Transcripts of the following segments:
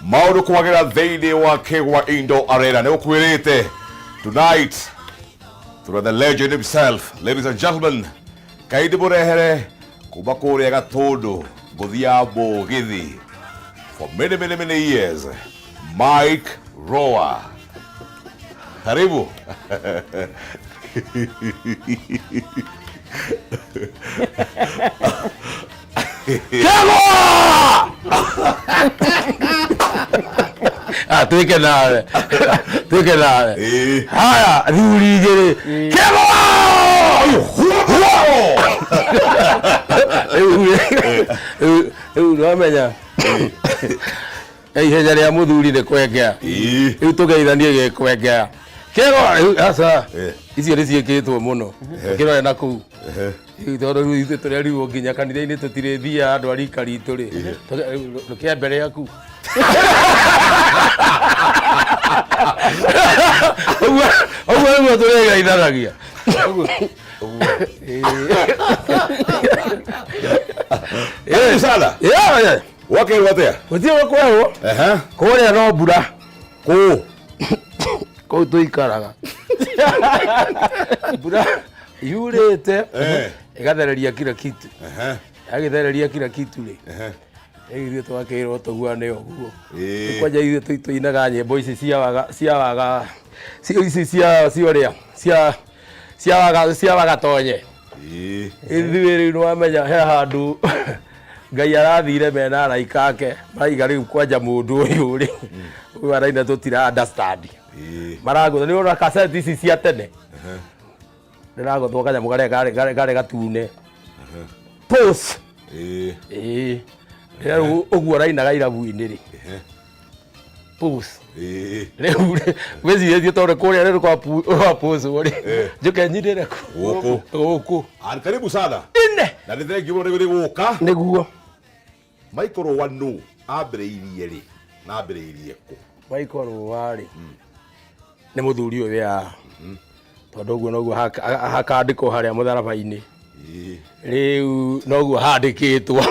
Maundu kwagera thĩinĩ wa Kĩgwa Indo Arena nĩ ũkwĩrĩte tonight through the legend himself, ladies and gentlemen, kaindi mũrehere kuma kũrĩa Gatũndũ ngũthia Mũgithi for many years, Mike Roa. Karibu. Tuike nawe. Haya, riurigere. Kemo! Uramenya. Ihenya rĩa mũthuri nĩ kwengea. Rĩu tũgeithanie gĩkwengea. Kero asa. Icio nĩ ciĩkĩtwo mũno. Kĩrore na kũu. Tondũ rĩu ithuĩ tũrerirwo nginya kanitha-inĩ tũtirĩthia andũ a rika ritũ rĩ. Rũkĩa mbere yaku. Ũguo tũregeithanagia. Sana. Wake watea. Gũtirĩ kwao. Kũrĩa no mbura. Kũu tũikaraga. Mbura yurĩte ĩgathereria kila kitu. Agĩthereria kila kitu rĩ. Ithuĩ twakĩrwo tũhuane ũguo. Kwanja ithuĩ tũinaga nyĩmbo ici cia wagatonye. Ithuĩ rĩu nĩwamenya he handũ Ngai arathire mena araika ake maraiga rĩu kwanja mũndũ ũyũ rĩ. Ũyũ araina tũtira understand. Maragũtha nĩ ũrona cassette ici cia tene. Ndĩragũthwo kanyamũ karĩa gatune. Pose. Rĩu ũguo arainaga irabu-inĩ rĩ. Pose. Rĩu wĩcirĩtie tondũ kũrĩa rĩu kwa pose rĩ. Njoke nyitĩre gũkũ. Karibu sana. Na nĩ thengi mũno nĩ gũka. Nĩguo. Michael Roa nũ ambĩrĩirie rĩ na ambĩrĩirie kũ? Michael Roa rĩ nĩ mũthuri ũyũ ya tondũ ũguo noguo hakandĩkwo harĩa mũtharaba-inĩ. Rĩu noguo handĩkĩtwo.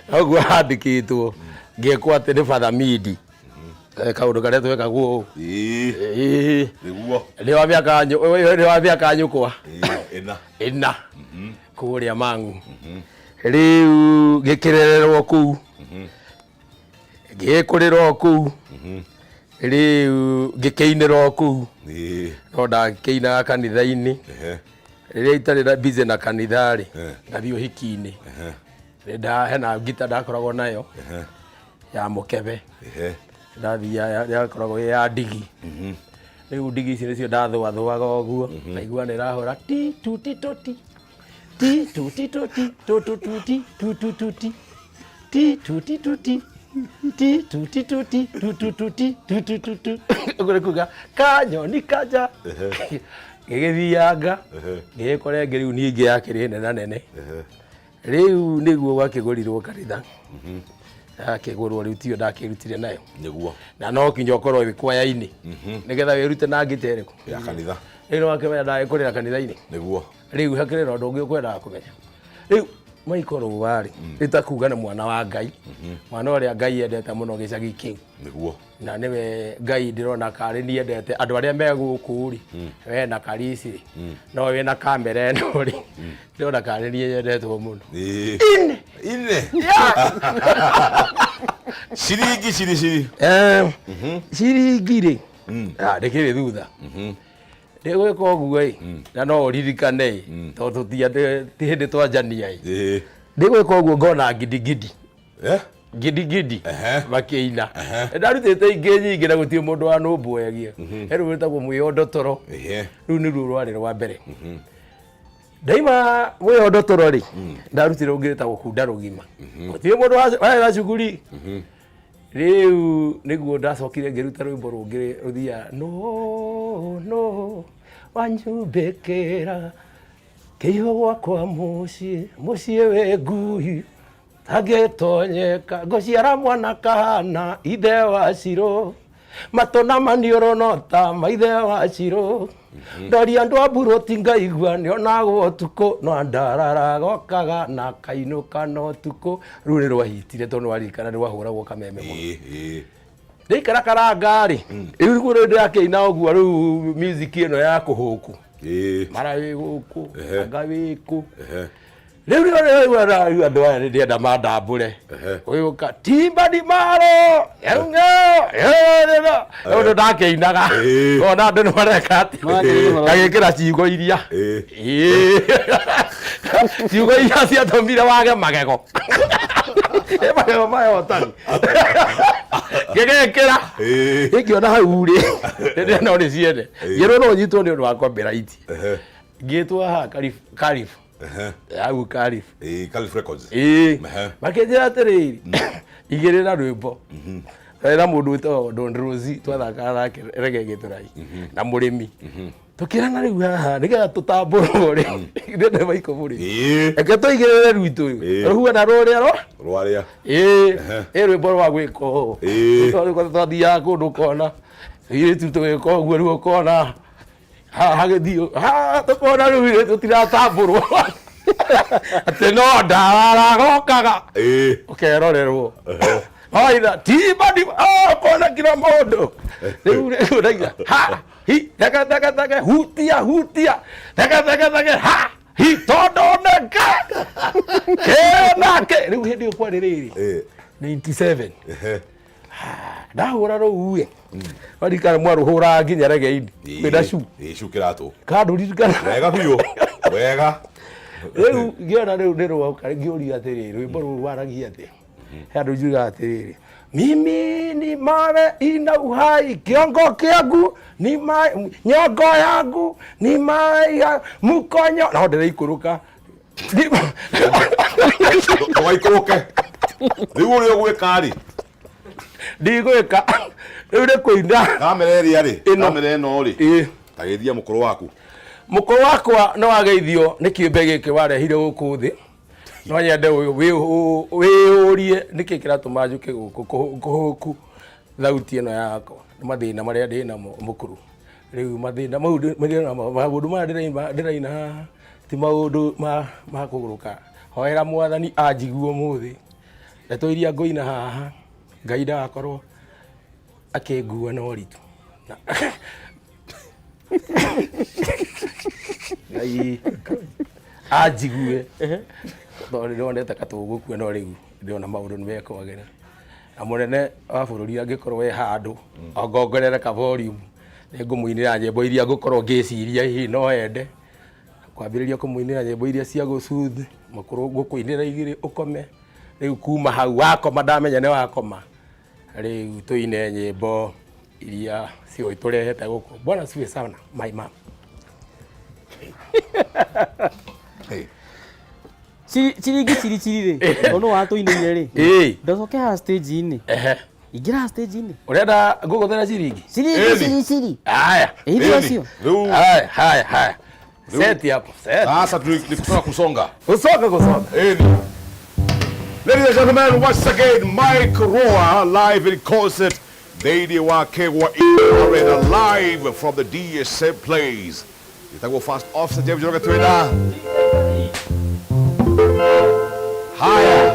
Noguo handĩkĩtwo ngĩkwo atĩ nĩ Father Midi. Kaũndũ karĩa twekagwo nĩguo nĩ wa mĩaka nyũkwa ĩna kũrĩa Mang'u. Rĩu gĩkĩrererwo kũu gĩkũrĩrwo kũu rĩu gĩkĩinĩrwo kũu no ndakĩinaga kanitha-inĩ rĩrĩa itarĩ busy na kanitha rĩ ngathiĩ ũhiki-inĩ hena ngita ndakoragwo nayo ya mũkebe ndathiaga yakoragwo ya ndigi. Rĩu ndigi ici nĩcio ndathũathũaga ũguo naigua nĩ ĩrahũra ti tuti toti ti tuti toti tutututi tutututi ti tuti toti ti tuti toti tutututi tutututu. Ũguo kuga kanyoni kaja gĩgĩthianga gĩkore rĩu ningĩ yakĩrĩ nene. Rĩu nĩguo gwakĩgũrirwo kanitha. Akĩgũrwo rĩu tiyo ndakĩrutire nayo. Nĩguo. Na no kinya ũkorwo wĩ kwaya-inĩ. Nĩgetha wĩrute na ngita ĩrĩkũ ya kanitha. Rĩu wakĩmenya ndagĩkũrĩra kanitha-inĩ. Nĩguo. Rĩu hakĩrĩ na ũndũ ũngĩ ũkwendaga kũmenya. Rĩu Michael Roa rĩ nĩtakuga nĩ mwana wa Ngai. Mwana ũrĩa Ngai endete mũno gĩcagi kĩu. Nĩguo. Na nĩwe Ngai ndĩrona karĩ niĩ endete andũ arĩa me gũkũ rĩ. We na Karisi rĩ. No we na kamera ĩno rĩ. Ndĩrona karĩ niĩ endetwo mũno. Ine. Ciringi ciringi rĩ. Ndĩkĩrĩ thutha. Ndĩgwĩka ũguo ĩ na no ũririkane tondũ ti hĩndĩ twanjania ĩ. Ndĩgwĩka ũguo ngona gidigidi. Gidigidi makĩina. Ndarutĩte ingĩ nyingĩ na gũtirĩ mũndũ wanũmbũyagia. He rũu rwĩtagwo mwĩyondo toro. Rũu nĩruo rwarĩ rwa mbere. Ndaima mwĩyondo toro rĩ ndarutire ũngĩ wĩtagwo kunda rũgima. Gũtirĩ mũndũ warĩ cukuri. Rĩu nĩguo ndacokire ngĩruta rwĩmbo rũngĩ rũthia no wanyumbĩkĩra kĩiho gwakwa mũciĩ we ngui tangĩtonyeka ngũciara mwana kahana ithe wa Shiro matona manioronota maithe wa ciro ndori andu aburo tingaigua ni onagwo tuko no ndarara gokaga na kainuka no tuko rune rwahitire tondu warikana rwahuragwo kameme muno ndikara karangari iruguru ndirakeina ogua riu music ino ya kuhuku marawi guku ngawiku riu andu aya ndienda mandambure uyuka timba di maro ndo ndakeinaga ona andu ni mareka ati agikira ciugo iria ciugo iria ciatumire wage magego magego mayotani ngegekera ngiona hau ri ndina ni ciende ngiro no nyitwo ni undu wa copyright ngitwa ha Kalifu au Kalifu Kalifu Records makenjira atiriri igirira rwimbo na mundu witwo Don Rosie twathaka nake rege giturai na murimi tukirana riu haha nigetha tutambũrwo ri ndende maiko muri eke tuigirire rwitu ruhua na rwaria rwimbo rwa gwiko twathia kundu kona iritu tugika ũguo riu ukona hagithio tukona riu tutiratambũrwo ati no ndarara gokaga ukerorerwo oida tibadi kona kila modo riu ndaira ha hi daga hutia daga ha hi todoneka kenake riu hindi ukwa riri 97 ndahura ruue warikana mwaruhura nginya regeini ndacu kirato kanduririkana wega biu wega riu ngiona riu ndirwo ngiuria atiriri rwimbo ruru waragia ati andu njuga atiriri mimi ni mawe ina uhai kiongo kiangu ni mai nyongo yangu ni mai mukonyo no ndiraikuruka waikuruke riu uri gwikari ndigwika riu ni kuinda kamereria ri kamere no ri tagithia mukuru wakwa no ageithio ni kiumbe giki warehire guku thi no nyende wiurie niki kiratuma njuke guku kuhuku thauti ino yakwa ni mathina maria ndina mukuru riu mathina maundu maya ndiraina ti maundu ma kuguruka hoera mwathani anjiguo muthi ndeto iria ngoina haha Ngai ndakorwo akingua no ritu Ngai anjigue tondu ndonete katugukua no riu ndiona maundu nimekwagera na munene wa bururi angikorwo we handu ongongerere ka volume ningumuinira nyimbo iria ngukorwo ngiciria hihi no ende kwambiriria kumuinira nyimbo iria cia gucuthi mukuru ngukuinira igiri ukome riu kuma hau wakoma ndamenya ni wakoma riu tuine nyimbo iria cio iturehete guku bwana siwe sana my mom Chiri ri ono watuinire ri ndocoke ha stage ini igira stage ini urenda nguguthera ciringi haya hivyo sio haya set hapo set sasa tulikutoka kusonga Ladies and gentlemen, once again, Mike Roa live in concert. Lady Wakegwa Arena live from the DSM Plays. Itago fast offset James Joga Tweda. Haya.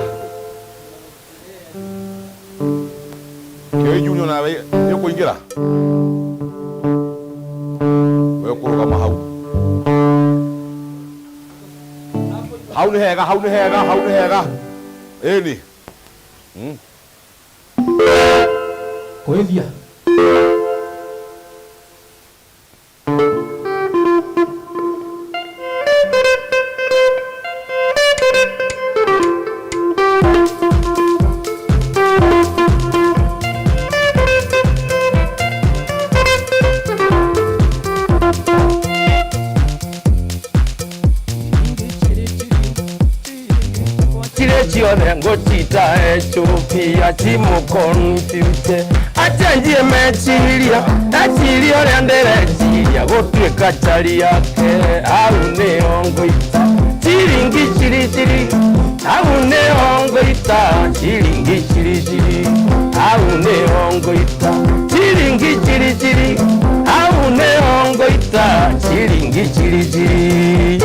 Kyo Junior na yo kuingira. Wewe kuruka mahau. Hauni hega. Eni. Koevia. Ngotita Ethiopia timu confuse atangie mechiria achirio renderechiria gotweka chari yake au ne ongoita chiringi chiri au ne ongoita chiringi chiri au ne ongoita chiringi Chiringi chiri chiri, aune ongoita. Chiringi chiri chiri.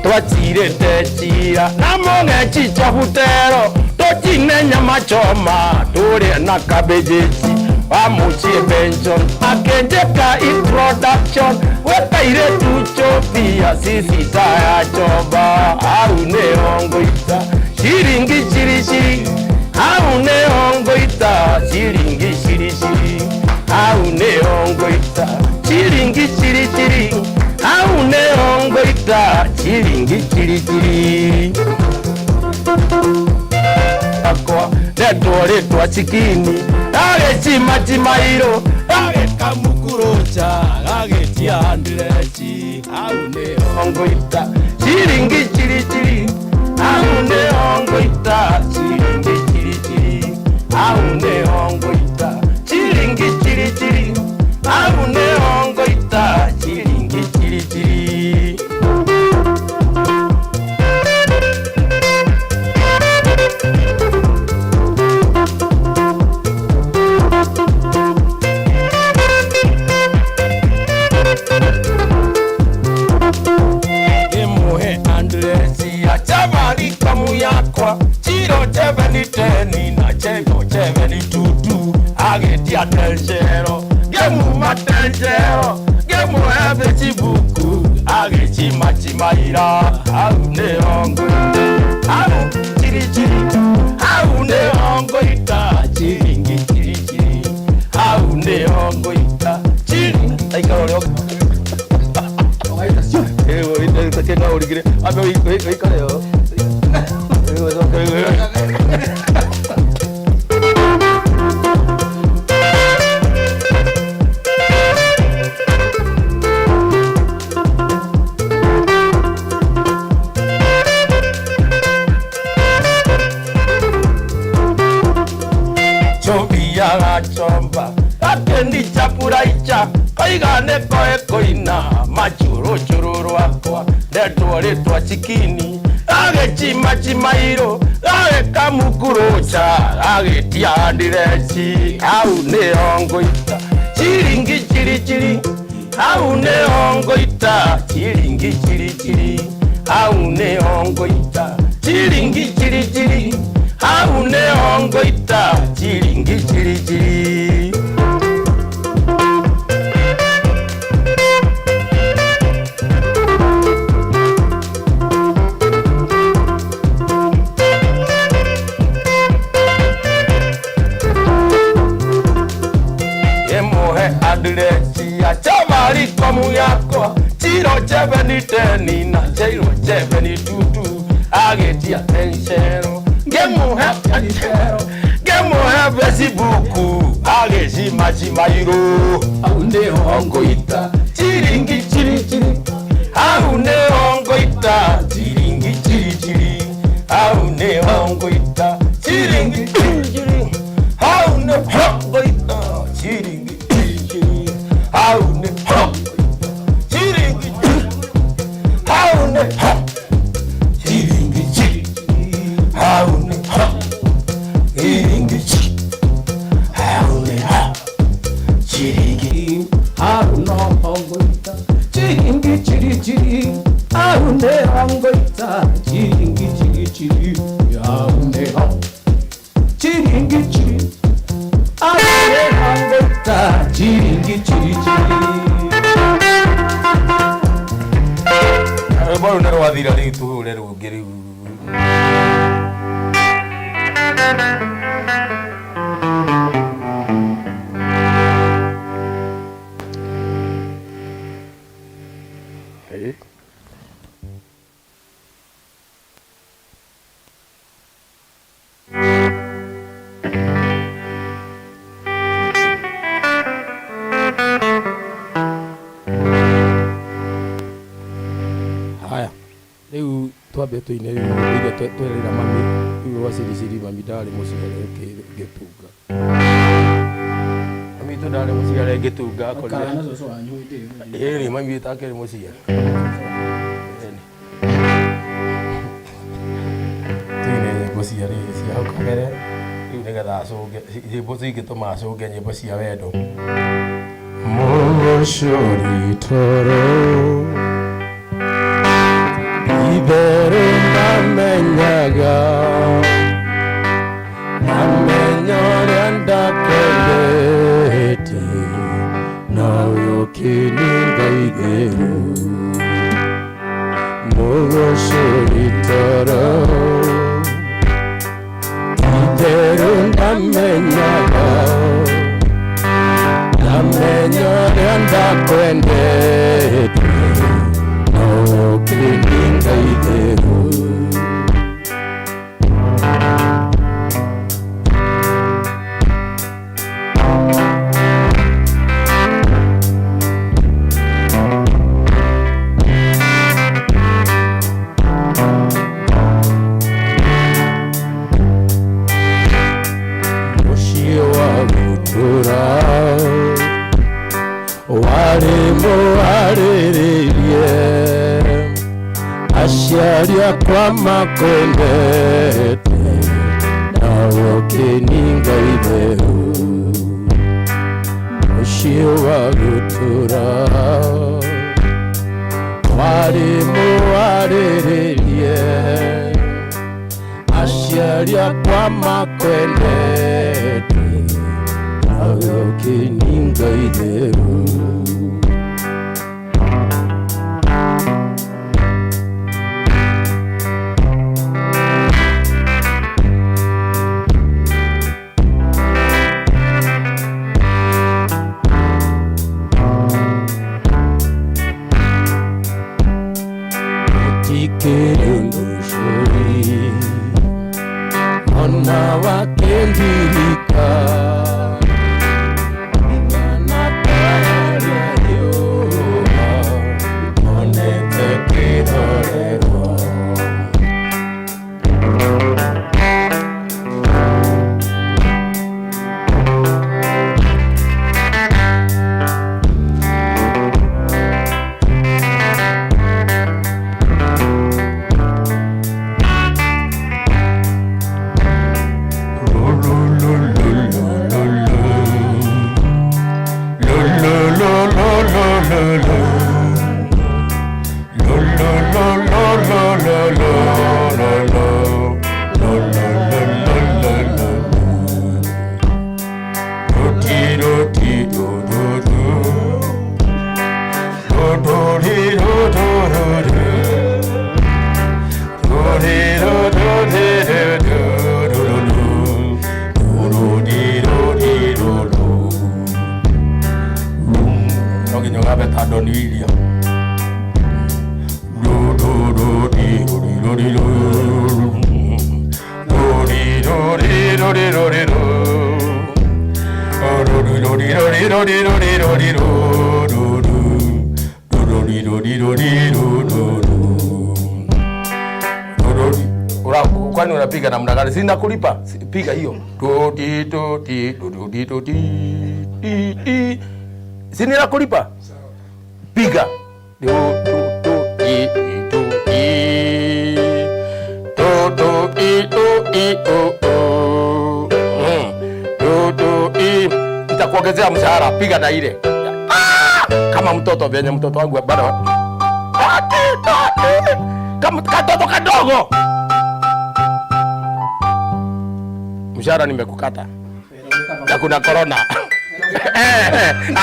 Twatire techira, namonge chicha butero. Tocine nyama choma, tore na kabejechi. Wamuchie pension, akenjeka introduction. Wetaire tuchopia, sisi taya choba. Aune ongoita, chiringi chiri chiri. Aune ongoita, chiringi chiri chiri. Aune ongoita, chiringi chiri chiri. Aune ongoita, chiringi chiri chiri. Akwa netore twa chikini age chima chimairo age kamukurocha age tiandirechi aune ongoita chiringi chiri chiri aune ongoita chiringi chiri chiri aune ongoita chiringi chiri chiri aune ongoita chiringi chiri chiri. Chiro cheveni teni na chego cheveni tutu agetia tenjero gemu matenjero gemu ebe chibuku agechi machimaira aune ongoita aune chiri chiri aune ongoita chiringi chiri chiri aune ongoita chiringi aikaroleo ita tena urigire abe ikareo Chobia chomba akendi chapura icha kaigane koe koina machuro chururu akwa netore twa chikini age chima chimairo age kamukurocha age tiandirechi aune ongoita chiringi chiri chiri aune ongoita chiringi chiri chiri aune ongoita chiringi chiri chiri aune ongoita chiringi chiri chiri. Chavali komu yako chiro cheveni teni na chiro cheveni tutu agetia tenshero gemu hepe sibuku agesi machimairo aune ongoita chiringi chiri chiri aune ongoita chiringi chiri chiri aune ongoita chiringi chiri chiri aune ongoita chiringi aune chiringi aune chiringi aune chiringi aune chiringi aune ongoita chiringi chiri aune ongoita chiringi chiri aune chiringi aune ongoita chiringi chiri. Bora nero adira ri tu nero geri. Hey. Twambe tuine ire twerera mami iwe wasiriciri mami ndari mucere getunga Mami tu dah ada musia lagi tu gak kau. Karena sesuatu itu. Ini mami tak kira musia. Tu ini musia ni siapa kagak? Ini kata so, ini musia kita masuk ke ni musia itu. Moshori toro, ibero namenyaga. Amenyoranda kelete now you kininga igeru mogo solitara ideru namenyaga amenyoranda kelete now you kininga igeru Asharia kwa makwendete nawo kininga ibehu Mushiwa gutura warimu warererie Asharia kwa makwendete nawo kininga ibehu Kwani unapiga namna gani? Sina kulipa. Piga hiyo. Sina kulipa. Piga. Nitakuongezea mshahara, piga na ile. Kama mtoto venye mtoto wangu bado. Kama katoto kadogo. Mshahara nimekukata. Na kuna corona.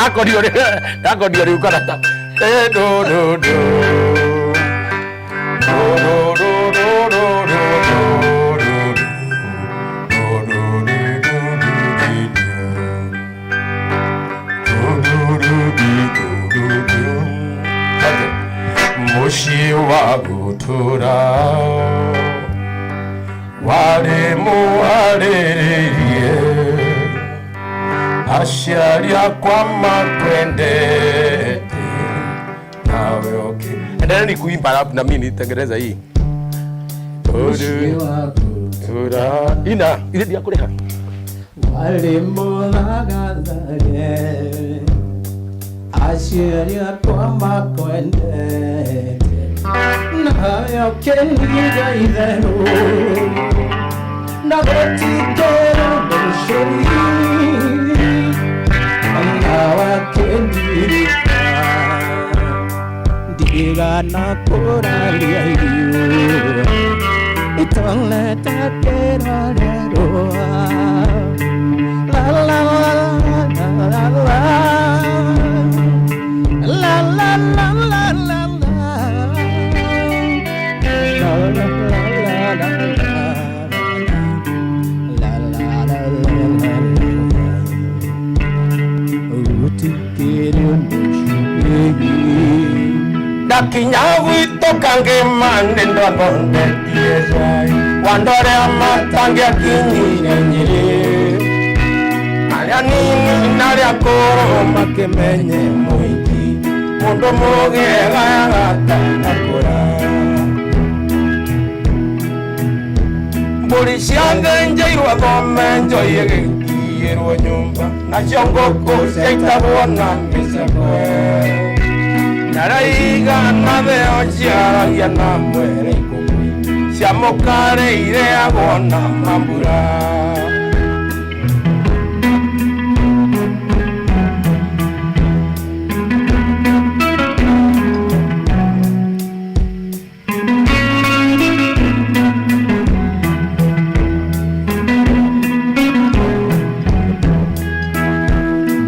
Ako ndio ukata. Do. Mushiwa gutura waremu warererie Asharia kwa makwendete nawe okay. Endelea ni kuimba na mimi nitengeneza hii. Mushiwa gutura ina ile dia kuleha alimbulagadhage ashiria kwamba kwendete nayo kendiga idheru nagotikero doshori nawa kendirika diga nakoralia iyu itoleta kerareroa la la la la la la la la la la la Dakinyawito kange manendo bonde tiesai wandore amatange akinyire nyire Alia nini nalia koro makemenye muiki Mundo moge gata nakora Polisianga njairwa gomenjo yege kiyerwa nyumba Na shongoko seitabuona misakwe Naraiga nabeo chiaragia na mwere ikumi Siamokare ire agona mambura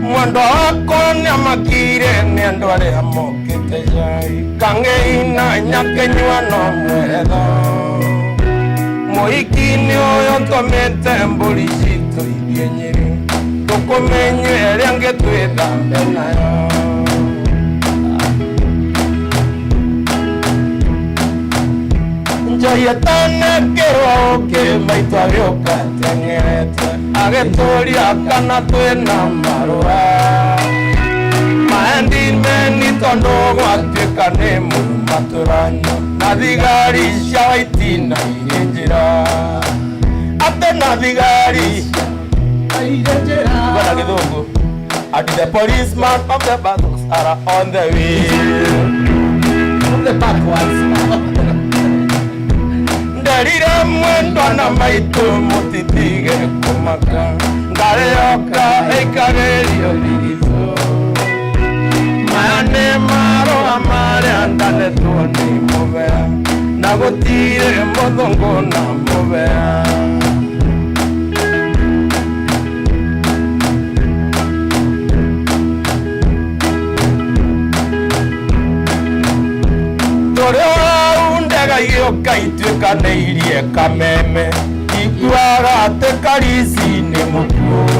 Mwando wako nyamakire niandware amokete jai Kange ina nyakenywa no mwedho Moikini oyo tomete mbulisito ibienyiri Tukumenye eriange tuidambe nayo Njoyetane kerwa oke maitwa vyoka tengerete Agetoria kana tuena marua Maendi meni tondogo atuika nemu maturanyo Nathigari shawaitina irenjira Ate nathigari Gwana kidhungu Ati the policeman of the battles are on the wheel Of the backwards Ndarira mwendo na maitu mutitige kumaka Ngareoka eikagerio ligizo Mayane maro amare andane tuoni mubea Nagotire modongo na mubea Yoka ituika neirie kameme Ikuaga tekarisi ni muku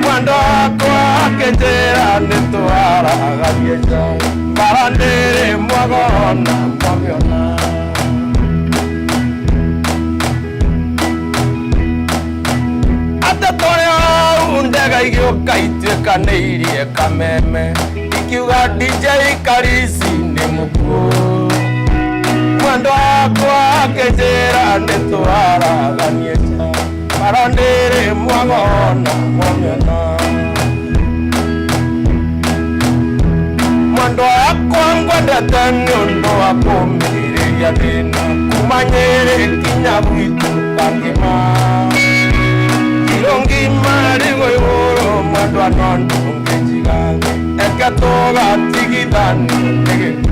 Mwando akwa akejera netuara agavieja Barandere mwagona mwaviona Atetore undega yoka ituika neirie kameme Ikiuga DJ karisi ni muku Mwando akwa akejera netuara ganisha Marandere mwagona mwamiona Mwando akwa ngwendete nyondo akumire ya dina Kumanyere kinyabuitu kangima Kirongima rigo yoro mwando anondo ngejigange Ekatoga tigidani negeku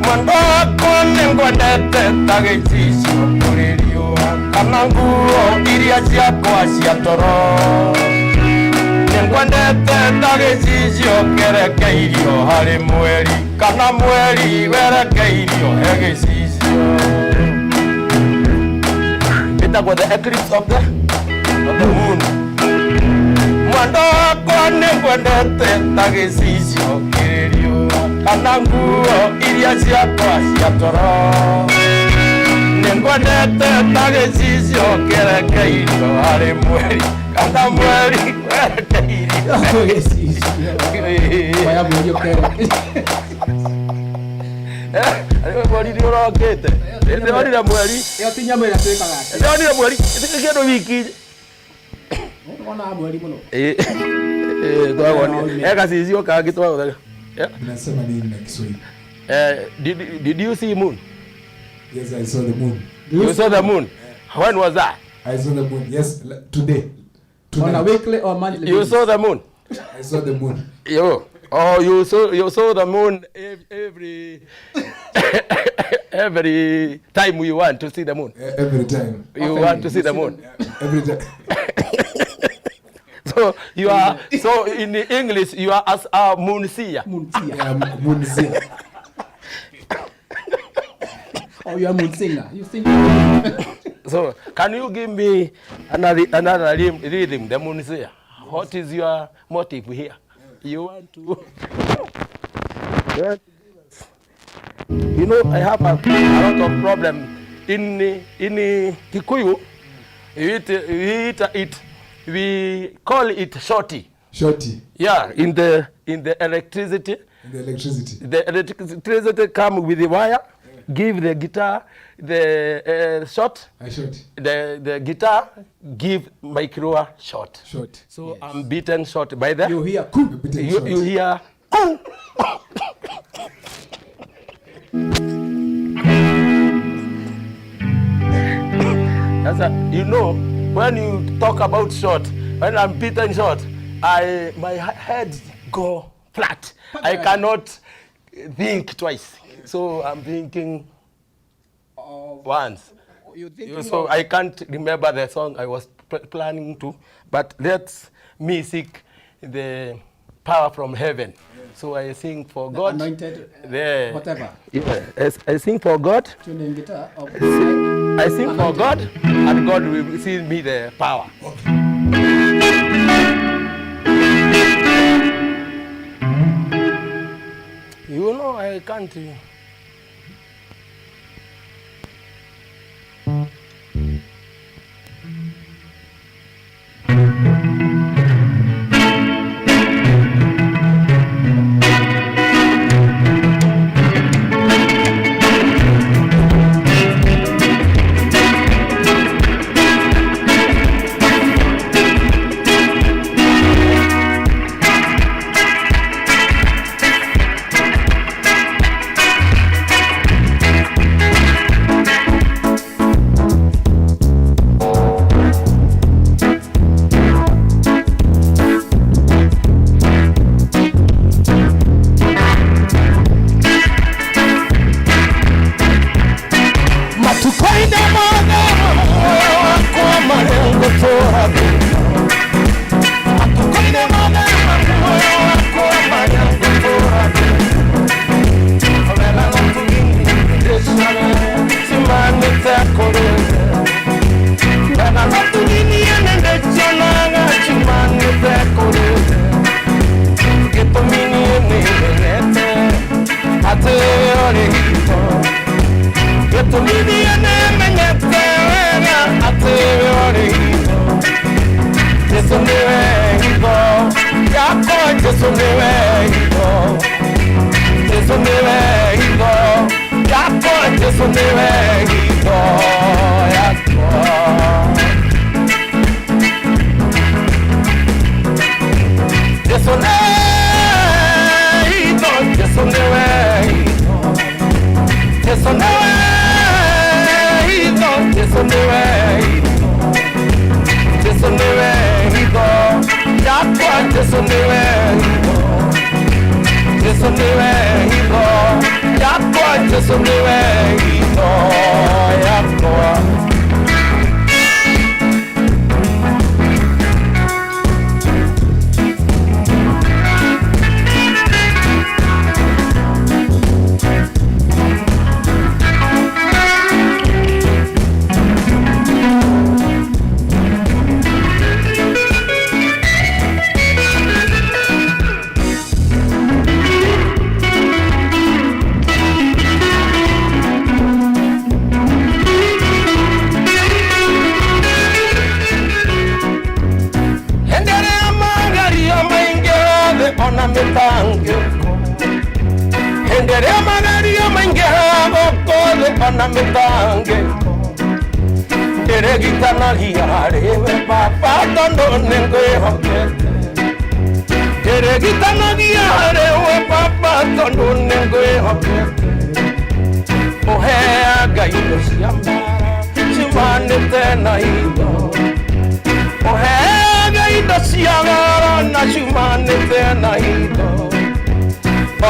Mwando akone ngwendete tagecisio kuririo Kana nguo iria ciakwa cia toro Ngwendete tagecisio kerekeirio hari mweri Kana mweri werekeirio he gicicio Itagwo the eclipse of the moon Mwando akone ngwendete tagecisio kuririo Kana nguo iria ciakwa cia toro Ningwendete tagecisio kerekeirio hari mweri Kana mweri werekeirio gicicio Waya mweri ukere Ariwe mweri urokite Ndionire mweri. Iyo ti nyama ira twikaga. Ndionire mweri. Kĩndũ wiki. Ona mweri muno. Twagoni. Ega cicio kangi twagothaga. Nasema nini na Kiswahili? Did you see moon? Yes, I saw the moon. You saw the moon? When was that? I saw the moon. Yes, today. On a weekly or monthly? You saw the moon? I saw the moon. You saw the moon every time you want to see the moon. Every time. You want to see the moon. Every time. So you are in English you are as a moon seer. Yeah, moon seer. Oh, you are moon singer. You sing. So can you give me another rhythm, the moon seer? What is your motive here? You want to? You know, I have a lot of problem in Kikuyu. We call it shorty. Shorty. Yeah, in the electricity. In the electricity. The electricity come with the wire. Give the guitar the short. I short. The guitar give micro short. Short. So yes. I'm beaten short by the. You hear cool. You hear. You know, when you talk about short, when I'm beaten short, my head go flat. I cannot think twice. So I'm thinking once. So I can't remember the song I was planning to, but that's me seek the power from heaven. So I sing for God. Anointed, whatever. Yeah, I sing for God. Tuning guitar. I sing for God, and God will see me the power. You know, I can't. ona mĩtangĩko ndĩrĩgitanagia harĩwe baba tondũ nĩngwĩhokete ndĩrĩgitanagia harĩwe baba tondũ nĩngwĩhokete mũheaga indo cia mbara ciumanĩte na indo mũheaga indo cia goro na ciumanĩte na indo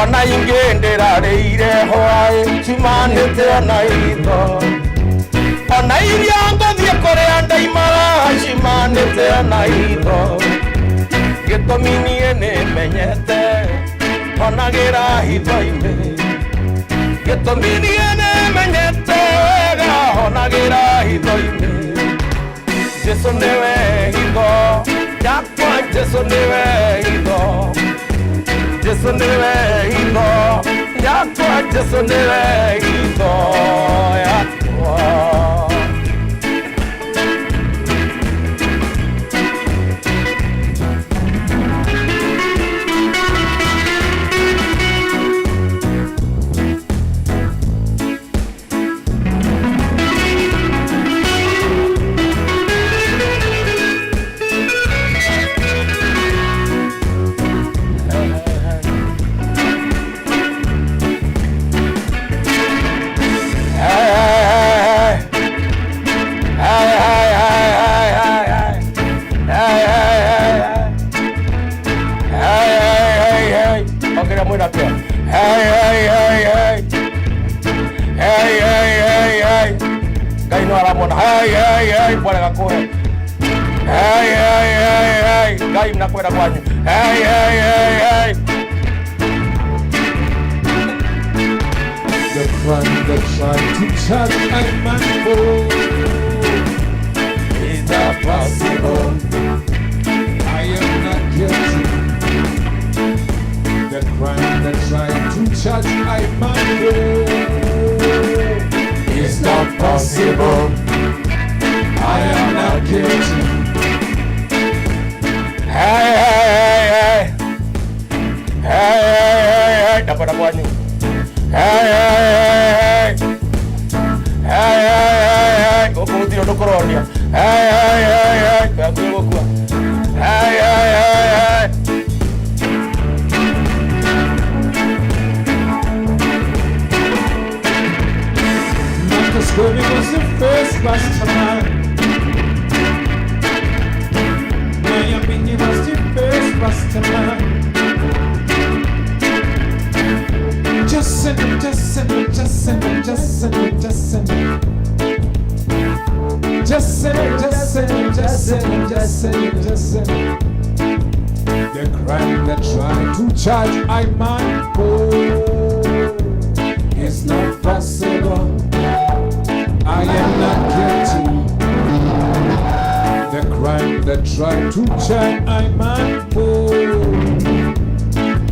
ona ingĩ ndĩrarĩire hwaĩ ciumanĩte na indo ona iria ngũthiĩ kũrĩa ndaimara ciumanĩte na indo gĩtũmi niĩ nĩmenyete honagĩra hitho-inĩ gĩtũmi niĩ nĩmenyete wega honagĩra hitho-inĩ Jesũ nĩwe hitho yakwa Jesũ nĩwe hitho Jesũ nĩwe hitho yakwa Jesũ nĩwe hitho yakwa The crime that tried to charge my man for is not possible. I am not guilty. The crime that tried to charge my man for It's not possible. I am not guilty. Hey, dapat kwani. Hey, kok tiro dokoronia. Hey, aku ngokua. Hey. Marcus Garvey was the first Rastaman. Miami was the first Rastaman. Just send it. The crime that tried to charge I man for is not possible. I am not guilty. The crime that tried to charge I man for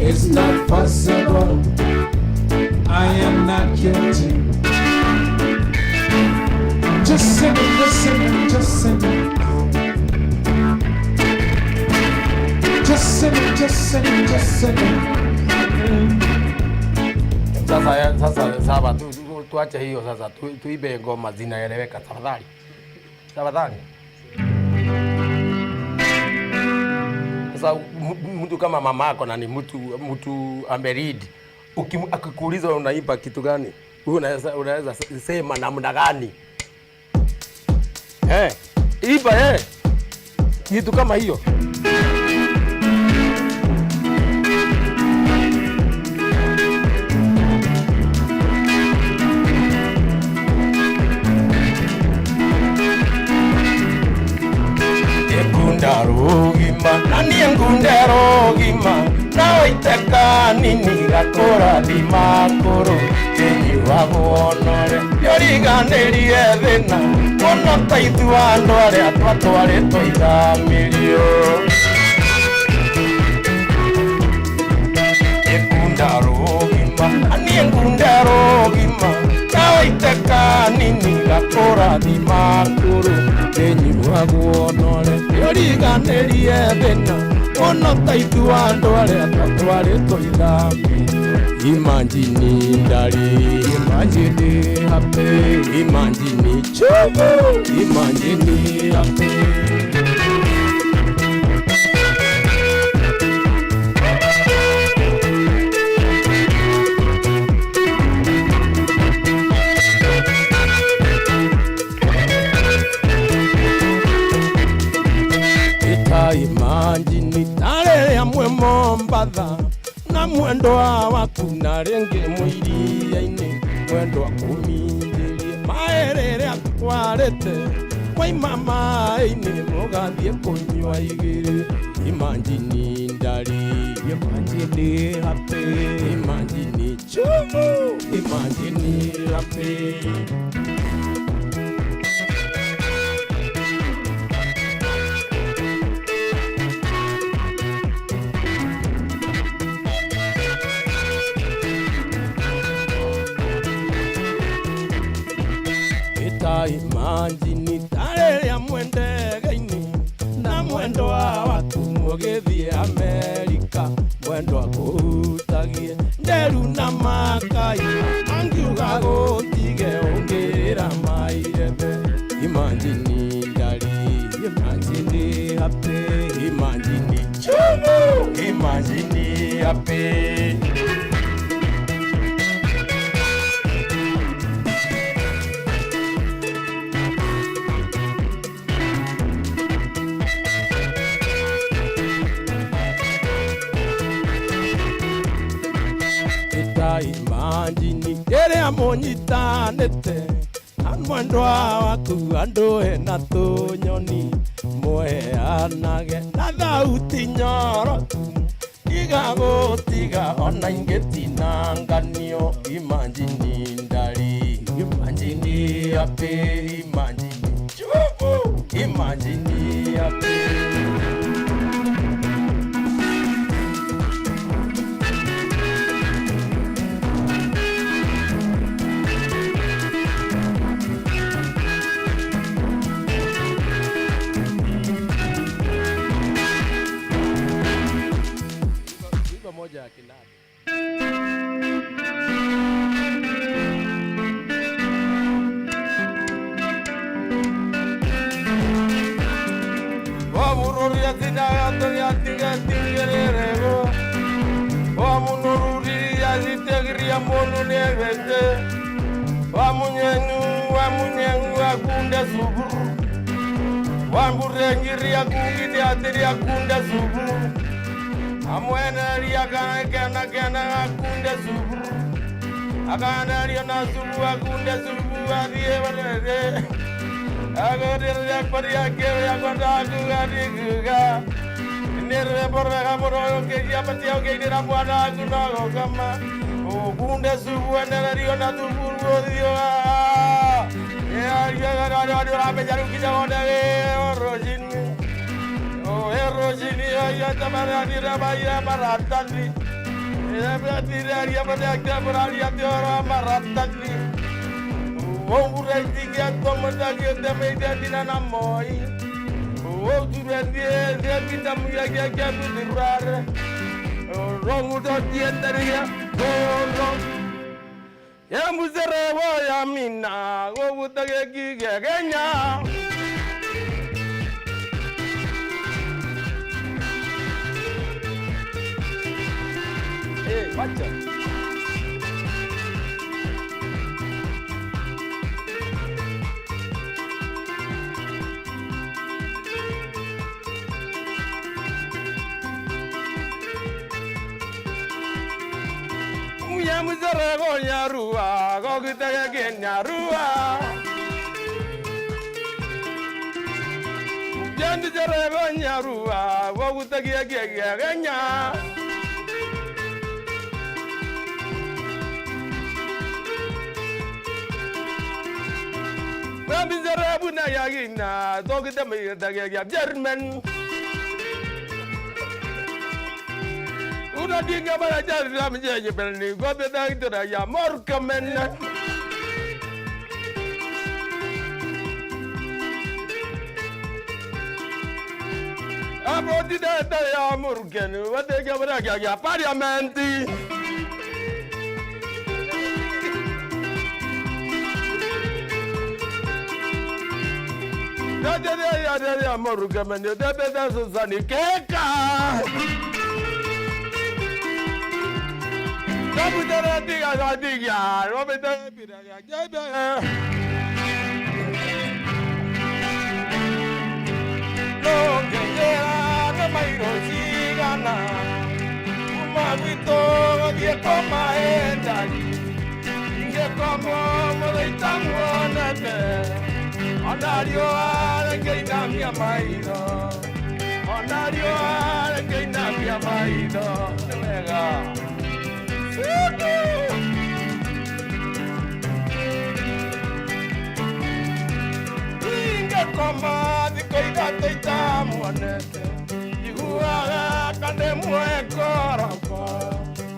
is not possible. I am not guilty. Just sing it. Sasa tuache hiyo sasa, tuibe ngoma zinaeleweka tafadhali. Sasa mtu kama mama yako na ni mtu ameridi, akikuuliza unaimba kitu gani, unaweza sema namna gani? Imba kitu kama hiyo. Ngunderogima nawe iteka nini gakora limakuru enyi wabonore yoriganĩrie thĩna ona taithu andũ arĩa twatwarĩtwo ithamĩrio ngunderogima nawe iteka nini gakora limakuru enyi wabonore yoriganĩrie thĩna ona taithu andũ arĩa twatwarĩtwo ithamĩrio imanjini ndari Imagine happy, imagine chubu, imagine happy. Imagine tare ya mwe Mombasa na mwendo wa kuna renge mwiri mwendo wa kumindirie maerere atwarete kwa mama ine mugathie kunywa igiri. Imagine ndari, imagine happy, imagine chumu, imagine happy. Imagine tare ya mwende gaini na mwendo wa watu mugithie Amerika, mwendo wa kutagie nderu na makai angiuga gutige ungirira mairebe. Imagine ndari, imagine happy, imagine chumu, imagine happy. Imagine ere amonyitanete mwendo waku andu hena tunyoni muheanage na thauti nyoroku igagutiga ona ingetinanganio. Imagine ndari, imagine happy, imagine chubu, imagine happy. Moja ya kinada. Wamururi atinayatoni atigatingererego, wamunururi azitegiria monu nevete, wamunyengu akunde suburu, wamburengiria kungide atiria kunde suburu. Amweneria kena akunde suburu, akaneria na subu akunde subu adie barede, agoderia paria kere agonda kuga, nere borra moro ke ya patia ke dira bwana kuno kama, akunde subu aneria na subu dio, ya gara bejaru kijaonde orojini. Erojini ya tamarani rabaya maratani, ya ya pada marani ya tiara maratani. Wongure tiga tomada kita media dina namoi. Wongure dia kita muya kia budirar. Rongudo dia taria rong. Ya muzere wo ya mina, wo butage gigenya. Baca. Muya muzara go nyarua, go kita ke nyarua. Jangan jara go nyarua, go kita ke nya. Bizarre na yagina, dog the me the German. Una dinga bara jarra me je belni, go be da ya morkamen. Abodi da ya morgan, what they gabara ya parliamenti. ya moruga mene de beda susani keka. Kaputera diga diga, robeta pira ya jabe. No quera no mairo sigana. Umavito die koma endali. Inge como moleitamo nate. Onario ale que na minha maído. Onario ale que na minha maído. Nega. Inge koma di koida teita muanete. Igua kane mue koroko.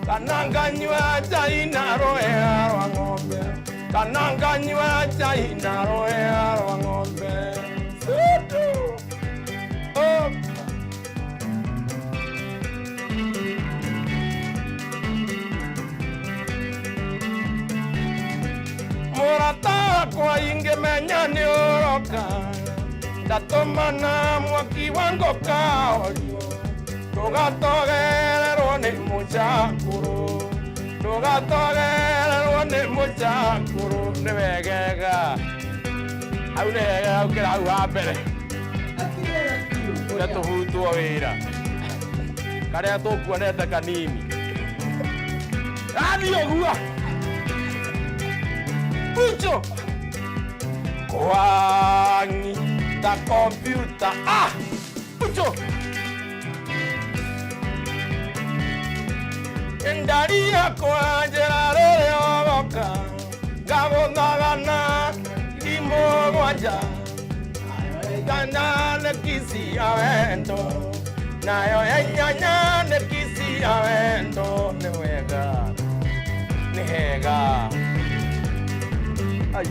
Kananganywa jaina roe arwangombe. Kananganywa jaina roe arwangombe. Sutu. Oh. Morata kwa inge menya ni oroka. Datomana mwaki wango kaolio. Togatogero ni muchakuru. Togatogero ni muchakuru. Nevegega. Au nega au kera au hapere. Ura tohutu o wira. Karea toku aneta kanini. Adio gua. Pucho. Kwangi da computer. Ah! Pucho. Endaria kwa jerare oboka. Gabo nagana imo guanja. Gana ne kisi avento. Nayo enyanya ne kisi avento. Newega. Nehega. Ay.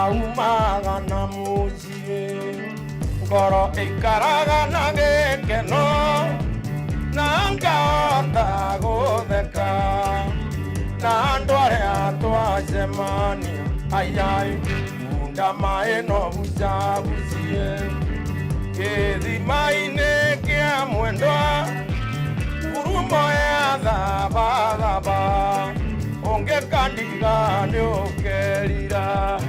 Umaga na muzie Goro ikaraga na gekeno Nanga ota godeka Na ndware atwa semania Ayai Unda mae no buja buzie Kezi maine kia mwendwa Urumo ya dhaba dhaba Onge kandiga ni okerira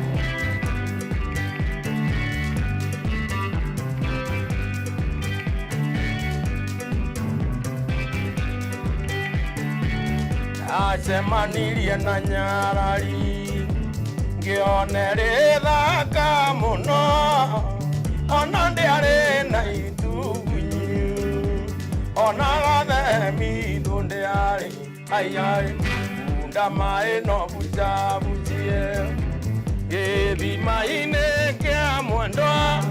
Acemanirie na nyarari Ngionere thaka muno Ona ndiare na itugunyu Ona gathe mithu ndiare Ayai Unda mae no buja bujie Githima-inĩ kĩa mwendwa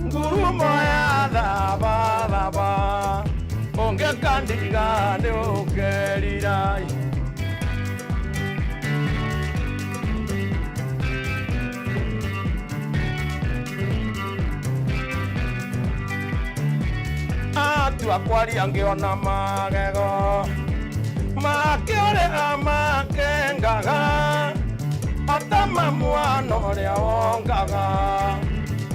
Ngurumo ya thaba thaba Ũngĩkandiga nĩ ũkerira Atua kwaria ngĩona magego Makĩũrĩra makengaga Atama mwana ũrĩa wongaga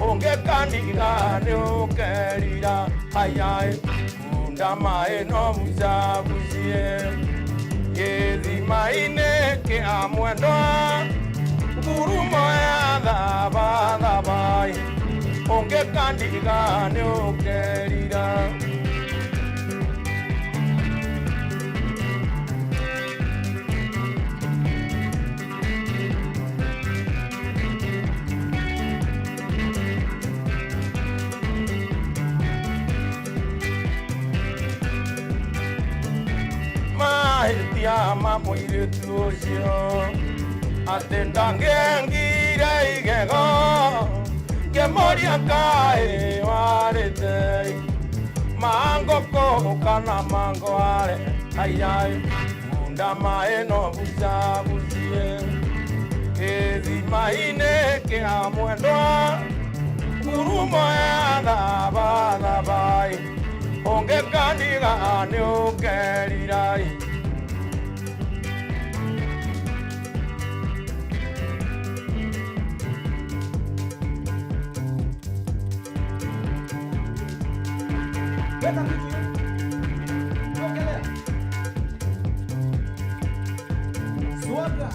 Ũngĩkandiga nĩ ũkerira Ayai Unda mae no mujabuzie Gĩthima-inĩ kĩa mwendwa Ngurumo ya thaba thaba Ũngĩkandiga nĩ ũkerira Mahĩtia mamũirĩtu ũcio atĩ ndangĩengire igego ngĩmoria kaĩ warĩte mangũkũ kana mangoare ayai munda maeno buja buzie ezi maine ke amwendwa kurumo ya daba bai onge kandiga ne okerirai Suaga.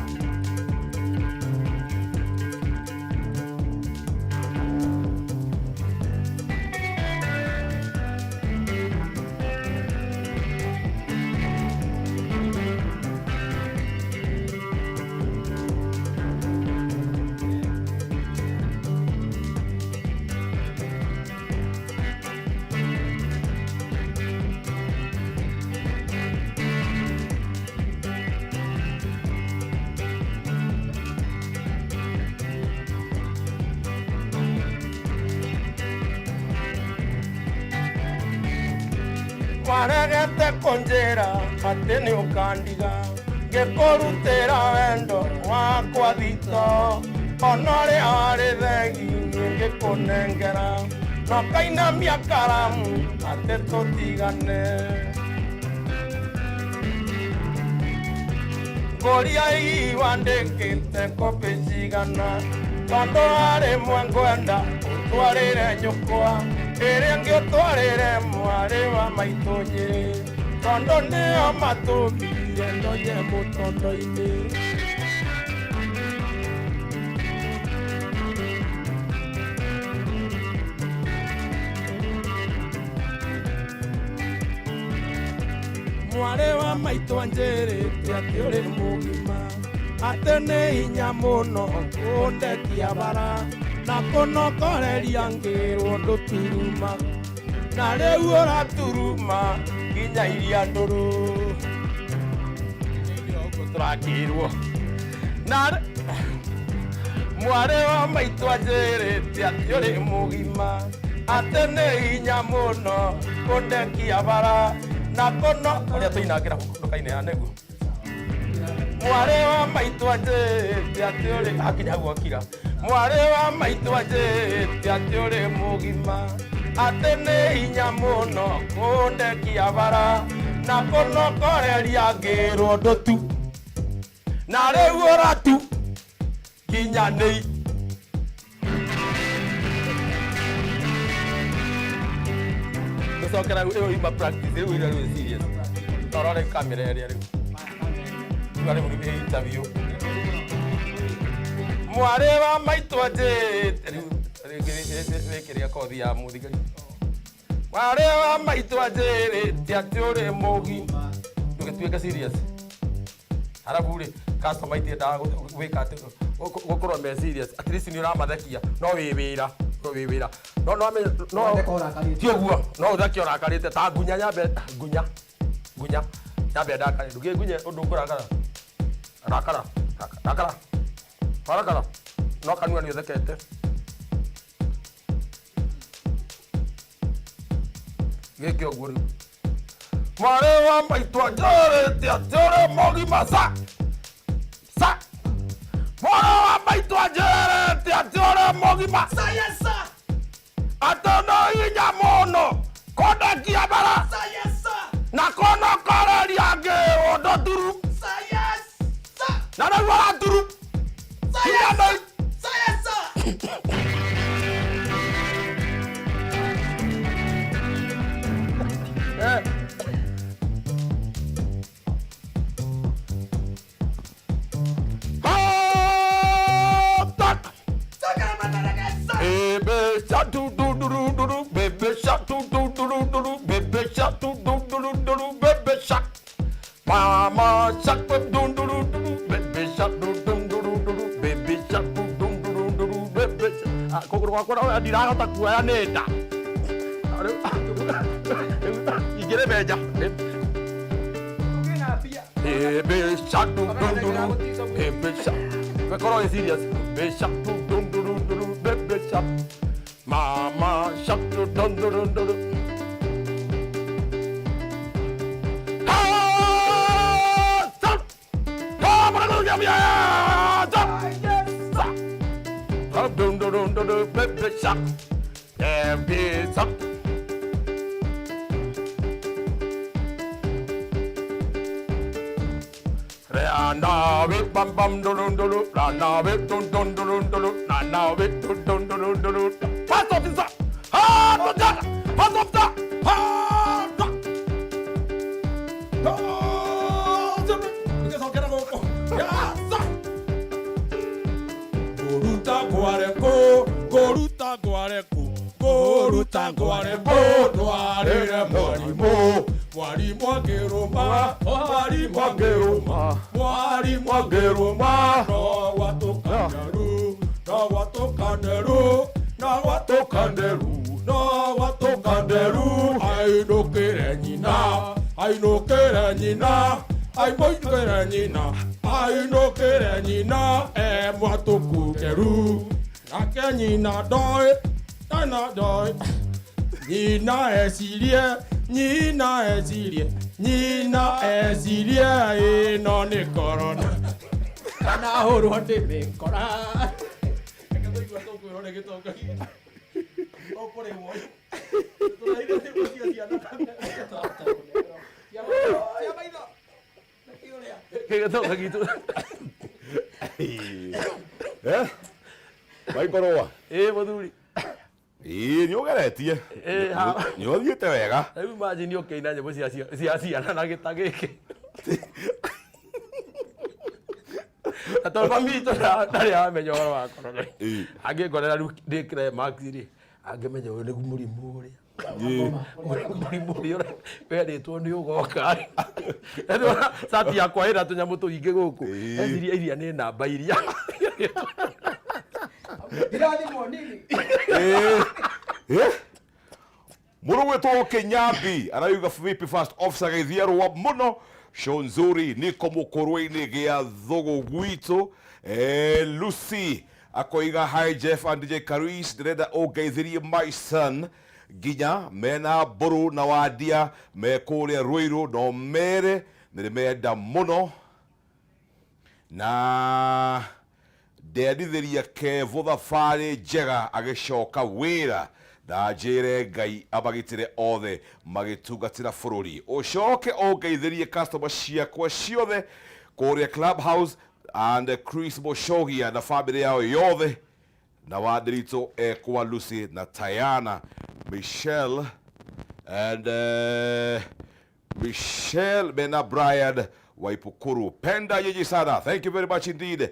Maragete konjera atene ukandiga gekorutera wendo wakwa thito onore are thegi ngekonengera no kaina miakaramu ate totigane goria iwandekete kopejigana tondo are mwangwenda utwarire nyukwa Erenge otwarire mware wa maitonyere tondo neo matubire ndoye mutondo-ini mware wa maitonyere ati uri mugima ate ni hinya muno kundekia bara na kunokoreria ngirwo nduturuma na riu uraturuma nginya iria nduru turakirwo na mware wa maitu anjirite ati uri mugima ate ni hinya muno kundekia bara na kuno uria tuinangira ndukaine ya negu mware wa maitu anjirite ati uri akinya gwakira mware wa maitu anjirite ati uri mugima ate ni hinya muno kundekia bara na kunokoreria ngirwo ndutu na riu uratu nginya ni gusokera iyo ima practice iyo ira serious torore kamera ria riu ngare muri be interview mware wa maitu anjirite rekeria kothi ya muthigari mware wa maitu anjirite ati uri mugima ndugituike serious harabu ri customer itiendaga gwika ati gukorwo me serious at least ni uramathekia no wibira no tioguo no uthaki orakarite ta ngunya nyambe ngunya nyambe ndakare nduge ngunye undu kurakara rakara no kanua ni uthekete geke oguo ri mware wa maitu anjirite ati uri mugima sa mware wa maitu anjirite ati uri mugima sayesa atono hinya muno kundekia bara sayesa na kunokoreria ngirwo nduturu sayesa na riu uraturu sayesa Mama shark dun dun dun baby shark dun dun baby shark dun dun baby shark kokoro kwakora ndirahota kuoya nenda igere beja baby shark dun dun baby shark kokoro serious baby shark dun dun baby shark mama shark dun dun Dun dun dun dun dun, baby shark. Baby shark. Rana bit bam bam dun dun dun dun. Rana bit dun dun dun dun dun. Rana bit dun dun dun dun dun. Pass off this. Ha! Pass off that. Ha! Goruta guareco, goruta guareco, noarere morimo, morimo geroma, morimo geroma, morimo geroma, no wato kanderu, no wato kanderu, no wato kanderu, no wato kanderu, ai no kerenina, ai no kerenina. Ai moi kerenina, ai no kerenina, moi to kukeru. Akenyina doi, na doi. Nina esilie, nina esilie, nina esilie, e non e corona. Kana horo de me corona. Que tô igual tô com que tô aqui. O por aí moi. Tô aí de você assim na câmera. Ya vai ido. Que tô aqui tu. Vai koroa. Muthuri. Nĩ ũgeretie. Nĩ ũthiĩte wega. Rĩu imagine ũkĩina nyĩmbo cia ciana na gĩta gĩkĩ. Na tondũ mami witũ ndarĩ amenya ũhoro wa korona. Angĩngorera rĩu ndĩkĩre max-rĩ, angĩmenya ũyũ nĩguo mũrimũ ũrĩa. Mũrimũ ũrĩa werĩtwo nĩ ũgoka. Cati yakwa ĩna tũnyamũ tũingĩ gũkũ. Eciria iria nĩ namba iria. Mũrũgwĩtwo Kĩnyambi arauga vipi first officer geithia rũa mũno show nzuri niko mũkũrũ-inĩ gĩa thũgũ gwitũ Lucy akoiga hi Jeff and DJ Karis ndĩrenda ũngeithĩrie my son nginya mena mbũrũ na wandia me kũrĩa Rũirũ no mere nĩrĩmenda mũno na ndendithĩria Kevo thabarĩ njega agĩcoka wĩra na njĩre Ngai amagitĩre othe magĩtungatĩra bũrũri ũcoke ũngeithĩrie customer ciakwa ciothe kũrĩa Clubhouse and Chris Moshogia na family yao yothe na Wandirito kwa Lucy na Tayana Michelle and Michelle Mena Brian Waipukuru penda yeji sana, thank you very much indeed.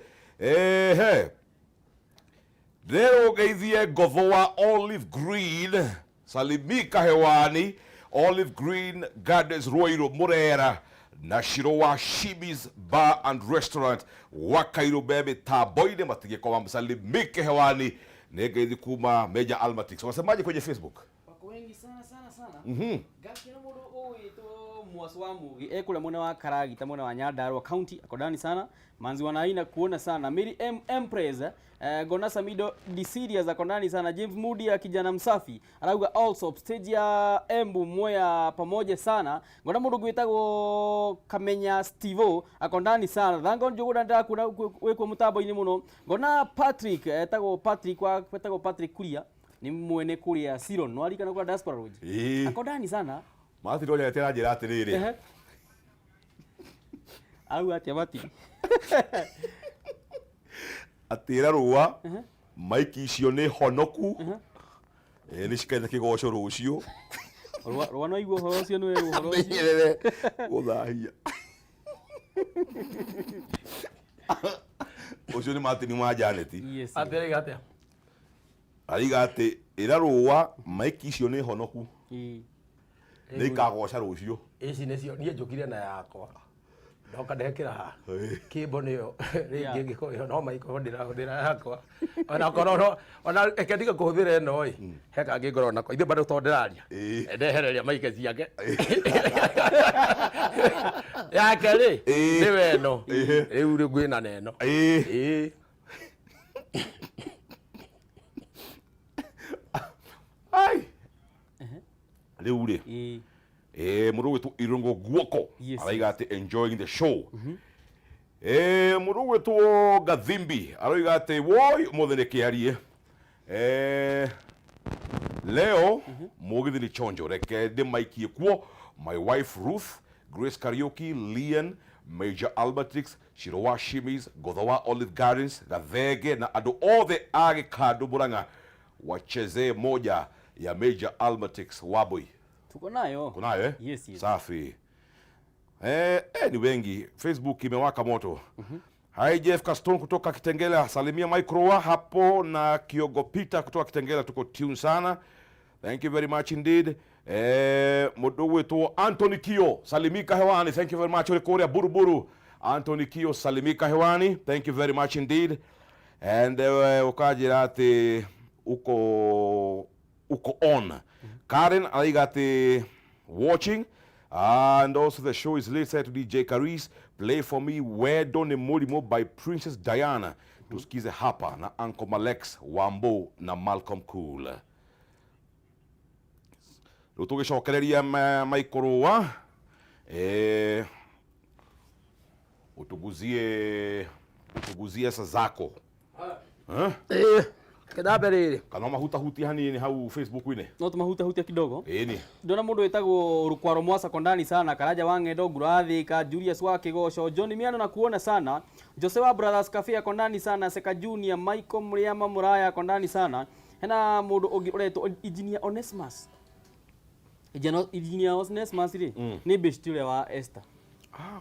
Leo geithie Govoa Olive Green salimika hewani Olive Green Gardens Rũirũ Mũrera na Shirowa Shimi's Bar and Restaurant Wakairo bebe taboine matige kwa msalimike hewani negeithi kuma Meja Almatix. Wasemaje kwenye Facebook? Wako wengi sana. Gakira mũndũ ũwĩtwo Mwasi wa Mugi ekũrĩa mwena wa Karagita mwena wa Nyandarua County akodani sana manzi wanaina kuona sana Mary Empress Gona Samido Disiria za kondani sana James Moody ya kijana msafi arauga also stage ya Embu moya pamoja sana Gona mũndũ gwĩtagwo Kamenya Stevo akondani sana thango njũgũra ndakuna wekwo mũtambo-inĩ mũno Gona Patrick etagwo Patrick Kuria ni mwene kuria Siron no arikana kwa diaspora roji akodani sana mati roja yetera njira atiriri au atia mati atira ruwa maiki icio ni honoku ni cikaitha kigoco rucio ruwa no igwo horo cio ni horo menyerere uthahia ucio ni Martin wa Janeti atire gatia ariga ati ira ruwa maiki icio ni honoku ni kagoca rucio ici nicio nie njukire na yakwa ndoka ndekira ha kimbo niyo ringi ngikoyo no maiko ndira yakwa ona kororo ona ekendiga kuhuthira eno heka ngingoro nako ithe bado tondiraria ndehereria maike ciake yake ri ni weno riu ri gwina neno ai riu ri mũndũ wĩtwo Irungu Guoko araiga atĩ enjoying the show Mũndũ gwĩtwo Gathimbi aroiga atĩ woi ũmũthĩ nĩ kĩarie. Leo mũgithi nĩ chonjo, reke ndĩmaikie kuo. My wife Ruth, Grace Kariuki, Lian, Major Albertix, Shirowa Shimis, Godhawa Olive Gardens, Gathege na andũ othe a Gĩkandũ Mũrang'a wachezee moja ya Major Albertix Wabui. Tuko nayo. Kunayo eh? Yes, yes. Safi. Ni wengi. Facebook imewaka moto. Hai Jeff Caston kutoka Kitengela, salimia Microwa hapo na Kiogo Peter kutoka Kitengela, tuko tune sana. Thank you very much indeed. Mũndũ wetu Anthony Kio, salimika hewani. Thank you very much. Korea Buruburu. Anthony Kio, salimika hewani. Thank you very much indeed. And ukajira ati uko on. Karen aiga ati watching. And also the show is listening to DJ Karis. Play for me Wedo ni Mulimo by Princess Diana. Tusikize hapa na Uncle Malex Wambo na Malcolm Cool. Tugicokereria Microwa utuguzie sa zako. Kedaberere Kana mahuta hanini hau Facebook-ini. No tumahuta kidogo. Ni. Ndona mundu wetagwo Rukwaro Mwasa kondani sana, Karaja Wang'endo, Ngurathika, Julius wa Kigosho, John Miano na kuona sana, Jose wa Brothers Cafe kondani sana, Seka Junior, Michael Muriama Muraya kondani sana. Hena mundu ungi uretwo Engineer Onesmus. Engineer Onesmus ni best wa Esther.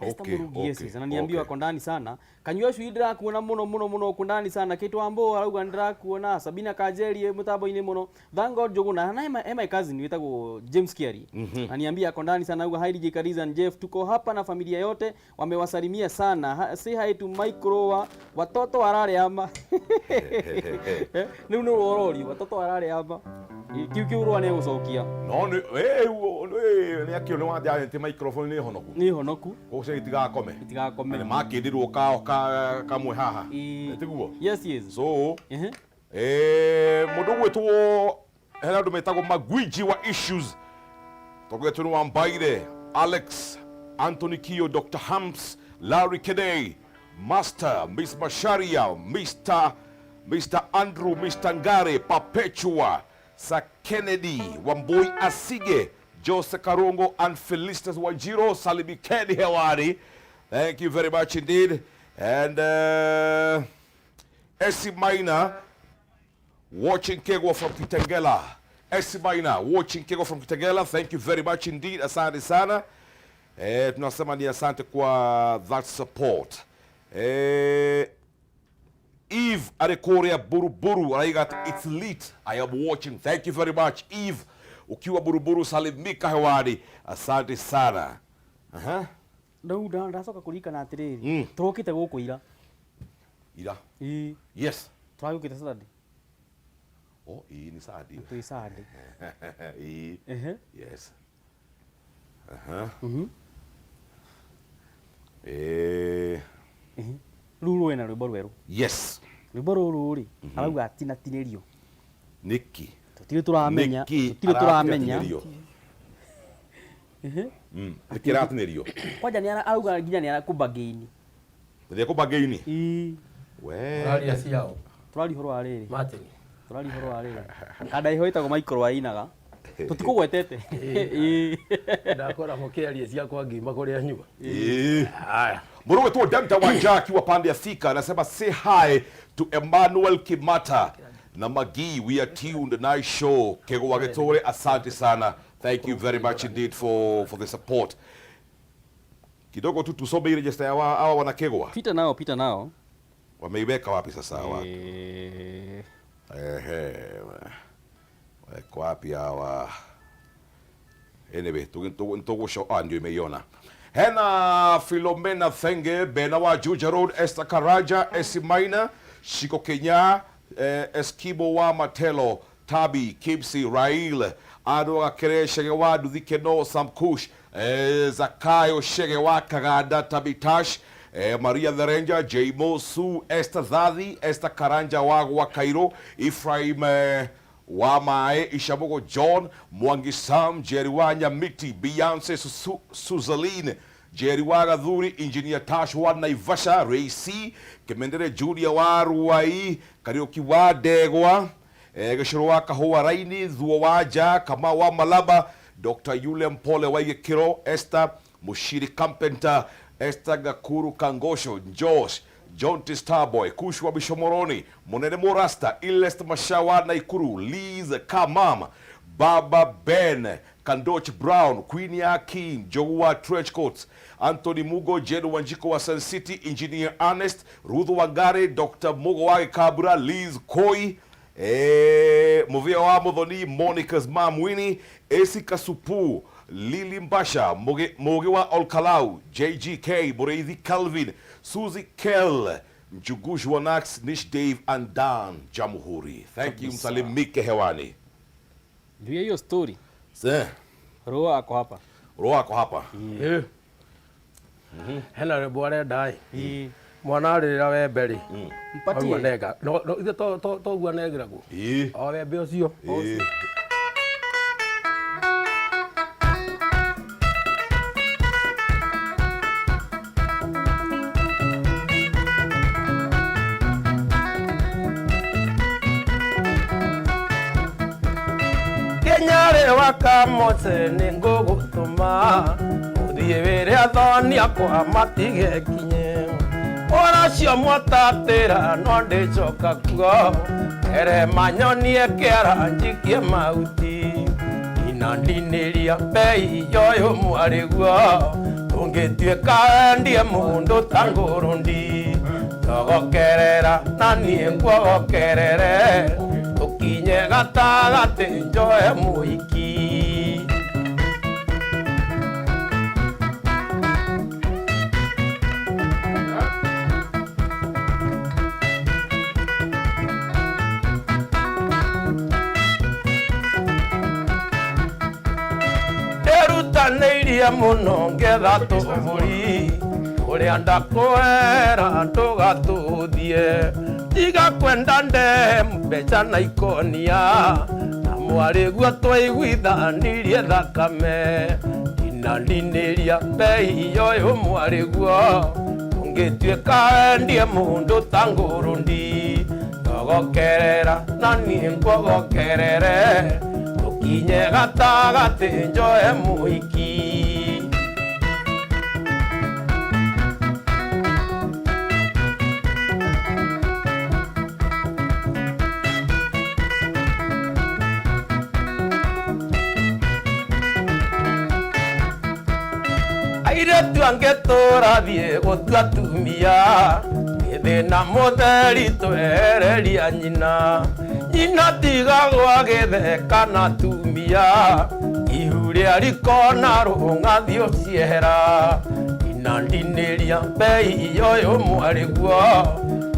Esther Murugi, yes, ananiambiwa kondani sana. Kanywa shwidra kuona muno kondani sana. Kitu ambo arauga ndra kuona Sabina Kajeli mutabo-ini muno. Thank God joguna na ema cousin wetagwo James Kiari. Ananiambia kondani sana huwa Heidi Jekariza and Jeff, tuko hapa na familia yote, wamewasalimia sana. Say hi to Micro watoto warare ama. Ni uno orori watoto warare ama. Kiu rwa ne gucokia. No ni akio ni wathia te microphone ni honoku. Ni honoku. Gose itigakome. Itigakome. Ni makindirwo kamwe haha. Tiguo. Yes, yes. So mundu gwitwo hena andu metagwo magwiji wa issues. Togwetwo ni Wambaire, Alex, Anthony Kio, Dr. Hams, Larry Kedei, Master, Miss Masharia, Mr. Andrew, Mr. Ngare, Perpetua, Sir Kennedy, Wambui Asige, Jose Karongo, and Felicitas Wajiro, Salimi Kedi hewani. Thank you very much indeed. And Essie Minor, watching Kegwa from Kitengela. Essie Minor, watching Kegwa from Kitengela. Thank you very much indeed. Asante sana. Tunasema ni asante kwa that support. Eve Arekorea Buruburu, I got it's lit. I am watching. Thank you very much. Eve, ukiwa Buruburu, salimika hewani. Asante sana. Ndacoka kurikana atiriri. Turokite guku ira. Ira? Yes. Turagukite Saturday. Oh, ni Saturday. Tu Saturday. Yes. Ruru wena rwimbo rweru. Yes. Rwimbo ruru ri arauga tinatinirio. Niki. Tutire turamenya. Tutire turamenya. Nikiratinĩrio. Kwanja ni arauga nginya ni arakumba geini. Ndio kumba geini. We. Raria ciao. Turari horo ariri. Martin. Turari horo ariri. Kada ihoitagwo Michael wainaga. Tutikugwetete. Ndakora mukiaria ciakwa ngima kuria nyua. Haya. Mũndũ wetwo Dempta Wanja akiwa pande ya Thika anasema say hi to Emmanuel Kimata na Magi. We are tuned, nice show. Kegwa Gĩtũũre, asante sana. Thank you very much indeed for the support. Kidogo tu tusome ile register ya hawa wana Kegwa. Pita nao. Wameiweka wapi sasa hawa? Wako wapi hawa? Anyway, tugo show ndio imeiona. Hena Philomena Thenge, Benawa Juja Road, Esther Karaja, Esimaina, Shiko Kenya, Eskibo wa Matelo, Tabi, Kipsi, Rail, Ado Akere Shegewa, Dudikeno, Samkush, Zakayo Shegewa, Kagada, Tabitash, Maria the Ranger, J. Mosu, Esther Zadi, Esther Karanja wa Cairo, Ephraim Wamae, Ishabogo John, Mwangi Sam, Jeriwanya Miti, Beyonce Suzaline, Jerry wa Gathuri, Engineer Tash wa Naivasha, Ray C, Kemendere Junior wa Ruai, Kariuki wa Degwa, Gashiro wa Kahua Raini, Zuo wa Ja, Kama wa Malaba, Dr. Yule Mpole wa Yekiro, Esther Mushiri Kampenta, Esther Gakuru Kangosho, Josh, John T. Starboy, Kushwa Bishomoroni, Monene Morasta, Ilest Mashawa Naikuru, Liz Kamam, Baba Ben, Kandoch Brown, Queenie Akim, Joua Trenchcoats, Anthony Mugo, Jedu Wanjiko wa Sun City, Engineer Ernest, Ruth Wangare, Dr. Mugo Wage Kabura, Liz Koi, Movia wa Modhoni, Monica's Mom Winnie, Esi Kasupu, Lili Mbasha, Moge wa Olkalau, JGK, Boreithi Calvin, Susie Kell, Mchugush Wanax, Nish Dave, and Dan Jamhuri. Thank you, msalimike hewani. Ndio hiyo story. Roa ako hapa. Roa ako hapa. Hena rebo arenda mwana arira wemberi Mpatie. Nega no ithe to gua negira gu o wembe ucio Kenyare wakamote ningugutuma uthie wire athoni akwa matige kinye oracio mwatatira no ndicoka kuo ere manyonie kiara njikie mauti inandiniria bei yoyo mwariguo ungituika endie mundu tangurundi togokerera na nie nguogokerere tukinye gatagati njoe muiki erutaneirie muno ngetha tuburi uria ndakwera ndugatuthie tiga kwenda mbeca na ikonia na mwariguo twaiguithanirie thakame inandiniria bei yoyo mwariguo ungituika endie mundu tangurundi togokerera na nie nguogokerere tukinye gatagati njoe muiki airetu angetora thie gutua tumia thina mutheri twereria nyina nyina tigagwa githeka na tumia ihu ria rikona rungathi uciehera inandiniria bei yoyo mwariguo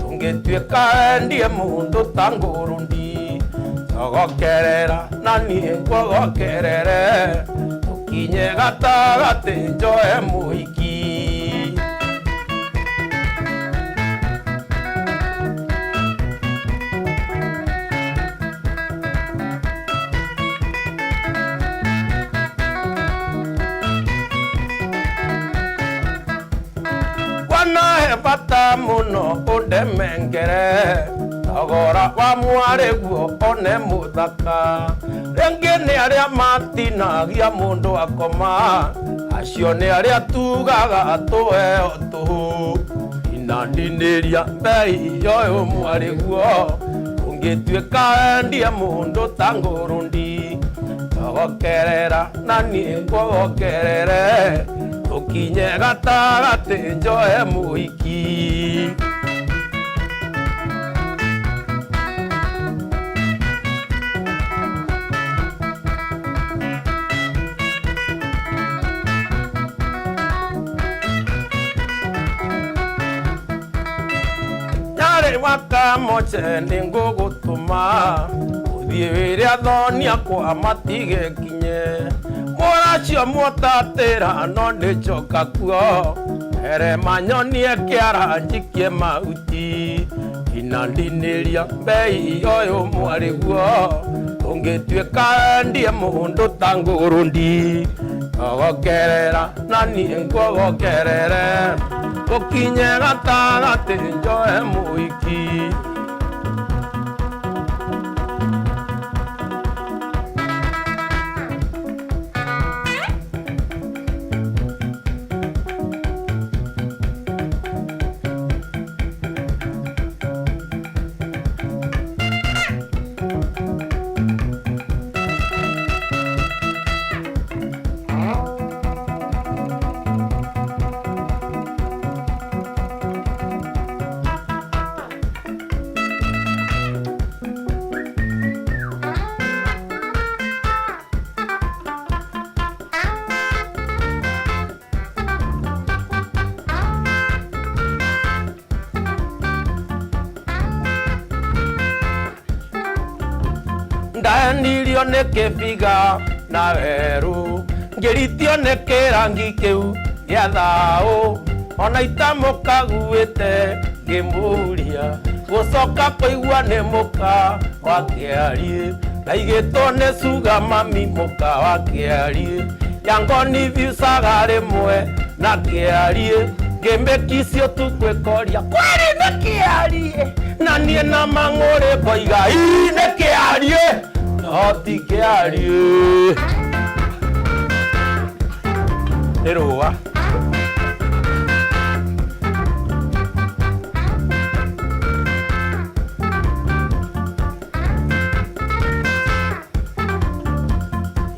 tungituika endie mundu tangurundi togokerera na nie nguogokerere tukinye gatagati njoe muiki bata muno undemengere thogora wa mwariguo one muthaka ringi ni aria matinagia mundu akoma acio ni aria tugaga tuheo tuhu inandiniria bei yoyo mwariguo ungituika endie mundu tangurundi togokerera na nie nguogokerere tukinye gatagati njoe muiki nyare wakamoche ningugutuma uthie wire athoni akwa matige kinye moracio mwatatira no ndicoka kuo ere manyonie kiara njikie mauti inandiniria bei yoyo mwariguo ungituika endie mundu tangurundi ogokerera nani ngogokerere ukinye gatagati njoe muiki ndandirio nä kä biga na werå ngäritio nä kä rangi kä u gä a thaå ona itamå kaguä te ngä må ria gå coka kå igua nä må ka wa kä ariä naigä two nä cuga mami må ka wa kä ariä yangoni viucaga rä mwe na kä ariä ngä mä kicio tu kwä koria kwarä nä kä ariä na niä na mang'å rä ngoiga ii nä kä ariä no ti kä ariä nä råa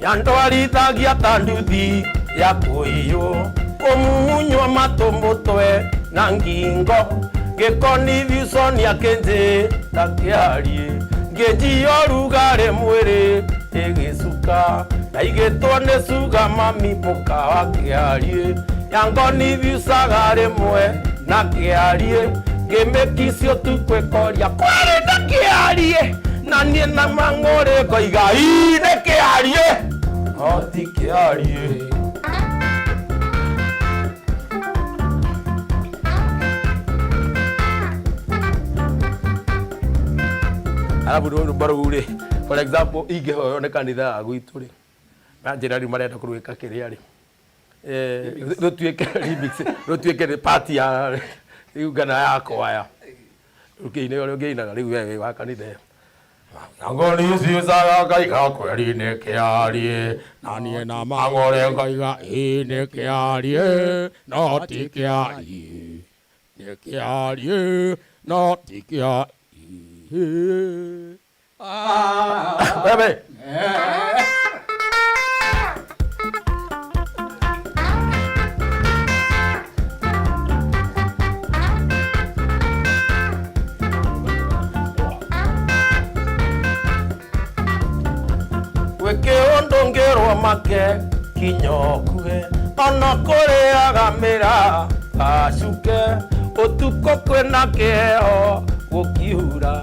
yandwarithagia ta nduthi ya kũiywo kũmumunywo matũ mũtwe na ngingo gĩkoni viuconia kĩnjĩ ta kĩariĩ ngĩnjio rugarĩ mwĩrĩ ĩgĩcuka na igĩtwo nĩ cuga mami mũka wa kĩariĩ yangoni viucaga rĩmwe na kĩariĩ ngĩmĩkicio tu kwĩkoria kwarĩ na kĩariĩ na niĩ na mang'ũrĩ ngoiga ii nĩ kĩariĩ no ti kĩariĩ arabu rå mbarå rä for example ingä hoyo nä kanitha ya gwitå rä na njä ra rä marenda kå rwä ka kä rä a rä rå tuä ke party ya rä u ngana ya kwaya rä kä ine å rä å ngä inaga rä u we wa kanitha ngoni ciucaga ngaiga kweri-inä kä ariä na niä na magore ngaiga ä nä kä ariä no ti kä ariä nä kä ariä no ti kä ariä Bebe. Weke ondongerwa make kinyokue ona kũrĩaga mĩra gacuke ũtukũ kwĩna kĩheho gũkiura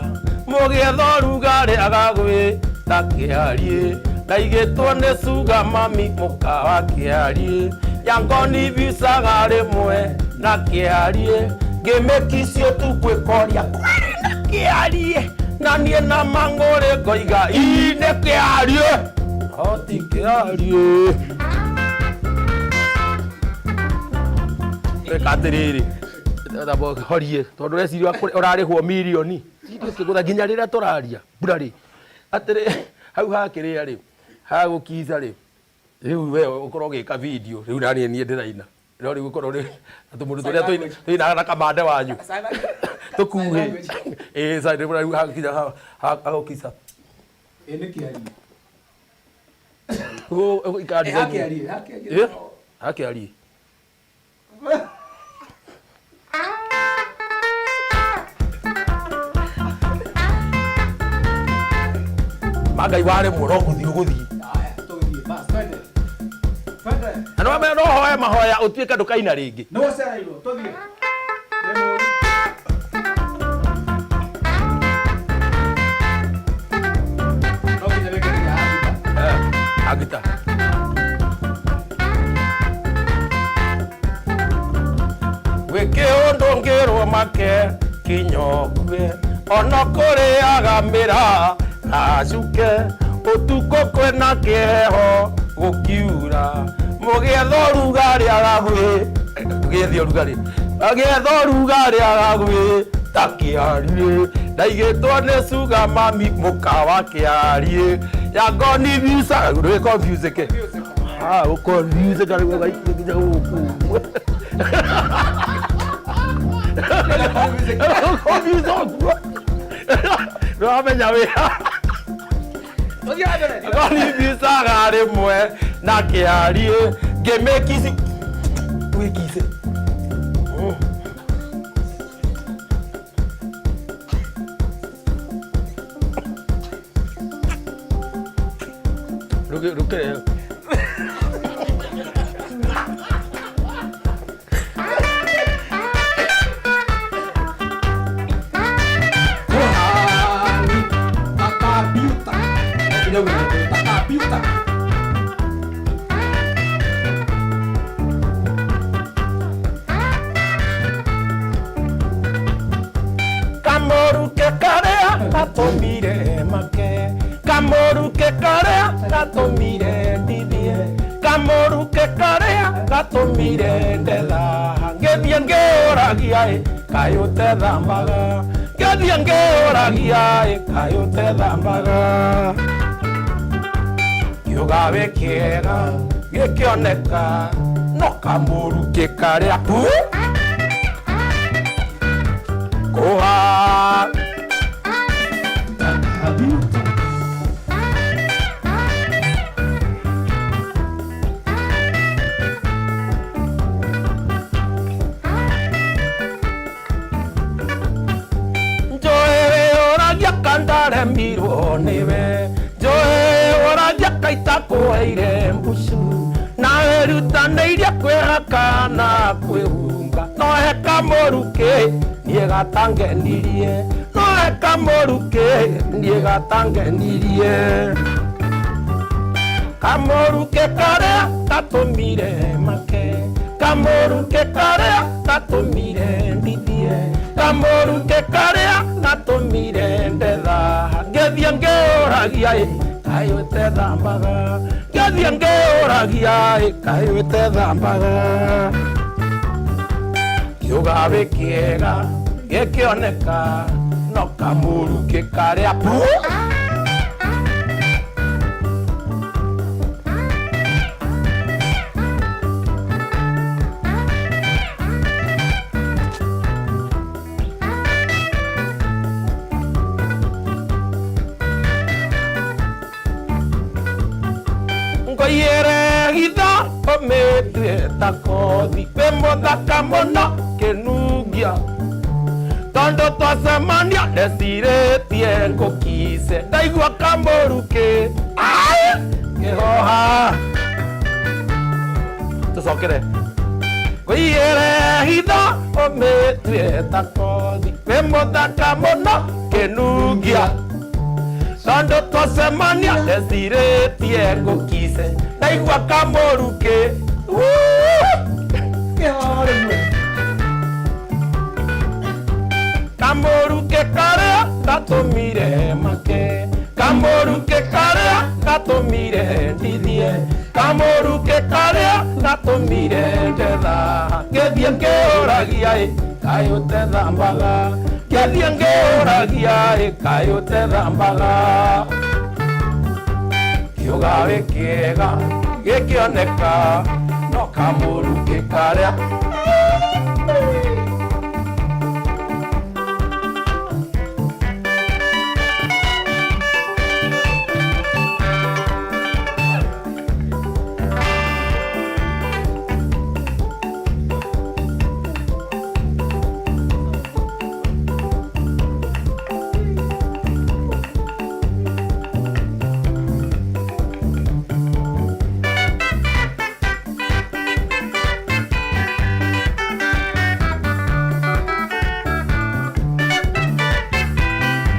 mũgĩetho rugarĩ agagwĩ ta kĩariĩ na igĩtwo nĩ cuga mami mũka wa kĩariĩ yangoni viucaga rĩmwe na kĩariĩ ngĩmĩkicio tu kwĩkoria kwarĩ na kĩariĩ na niĩ na mang'ũrĩ ngoiga ii nĩ kĩariĩ no ti kĩariĩ ĩka atĩrĩrĩ horie tondũ reciria ũrarĩhwo mirioni kĩgũtha nginya rĩrĩa tũraria mbura rĩ atĩrĩ hau hakĩrĩa rĩ hagũkica rĩ rĩu we ũkorwo ũgĩka video rĩu naniĩ niĩ ndĩraina no rĩu ũkorwo rĩ tũmũndũ tũrĩa tũinaga na kamande wanyu tũkuhĩ rĩu hakinya hagũkica hakĩariĩ magai ware mũro gũthiĩ na no hoya mahoya ũtuĩke ndũkaina rĩngĩ agita wĩke ũndũ ngĩrwo make kinyokue ona kũrĩaga mĩra gacuke ũtukũ kwĩna kĩheho gũkiura Mũgĩetha ũrugarĩ agaguĩ gĩethia ũrugarĩ agĩetha ũrugarĩ agaguĩ ta kĩarĩ ndaigĩtwo nĩ sugar mami mũkawa kĩarĩ ya ngoni visa rwĩ confuse ke confuse kari gũgaikĩria gũkũ confuse ũguo nĩwamenya wĩra ngoni visa rĩmwe na kĩarĩ ngĩmĩkici wĩkice Look at him. Kamoru ke karea katomire make Kamoru ke karea katomire didie Kamoru ke karea katomire ndela Ngethie ngĩũragia kayo te thambaga Ngethie ngĩũragia kayo te thambaga Kĩũgawe kĩega gĩkĩoneka no Kamoru ke karea Koha Kandare miro neve Joe ora jakaita koeire mbusu Na eruta neiria kwehaka na kwehumba No he Kamoru ke niega tangenirie No he Kamoru ke niega tangenirie Kamoru ke karea tatomire make Kamoru ke karea tatomire ndidie Kamoru ke karea tatomire ndetha Ngethie ngĩũragia kayo te thambaga Ngethie ngĩũragia kayo te thambaga Kĩũgawe kĩega gĩkĩoneka no Kamoru ke karea Ngoyere hitha ometue takothi Wĩ mũthaka mũno kĩnungia Tondũ twacemania ndecirĩtie ngũkice Ndaigua Kamoru kĩ kĩhoha Tũcokere Ngoyere hitha ometue takothi Wĩ mũthaka mũno kĩnungia Tondũ twacemania ndecirĩtie ngũkice Ndaigua Kamoru kĩ Kamoru ke karea gatomire make Kamoru ke karea gatomire ndidie Kamoru ke karea gatomire ndetha Ngethie ngĩũragia kayo te thambaga Ngethie ngĩũragia kayo te thambaga Kĩũgawe kĩega gĩkĩoneka no Kamoru ke karea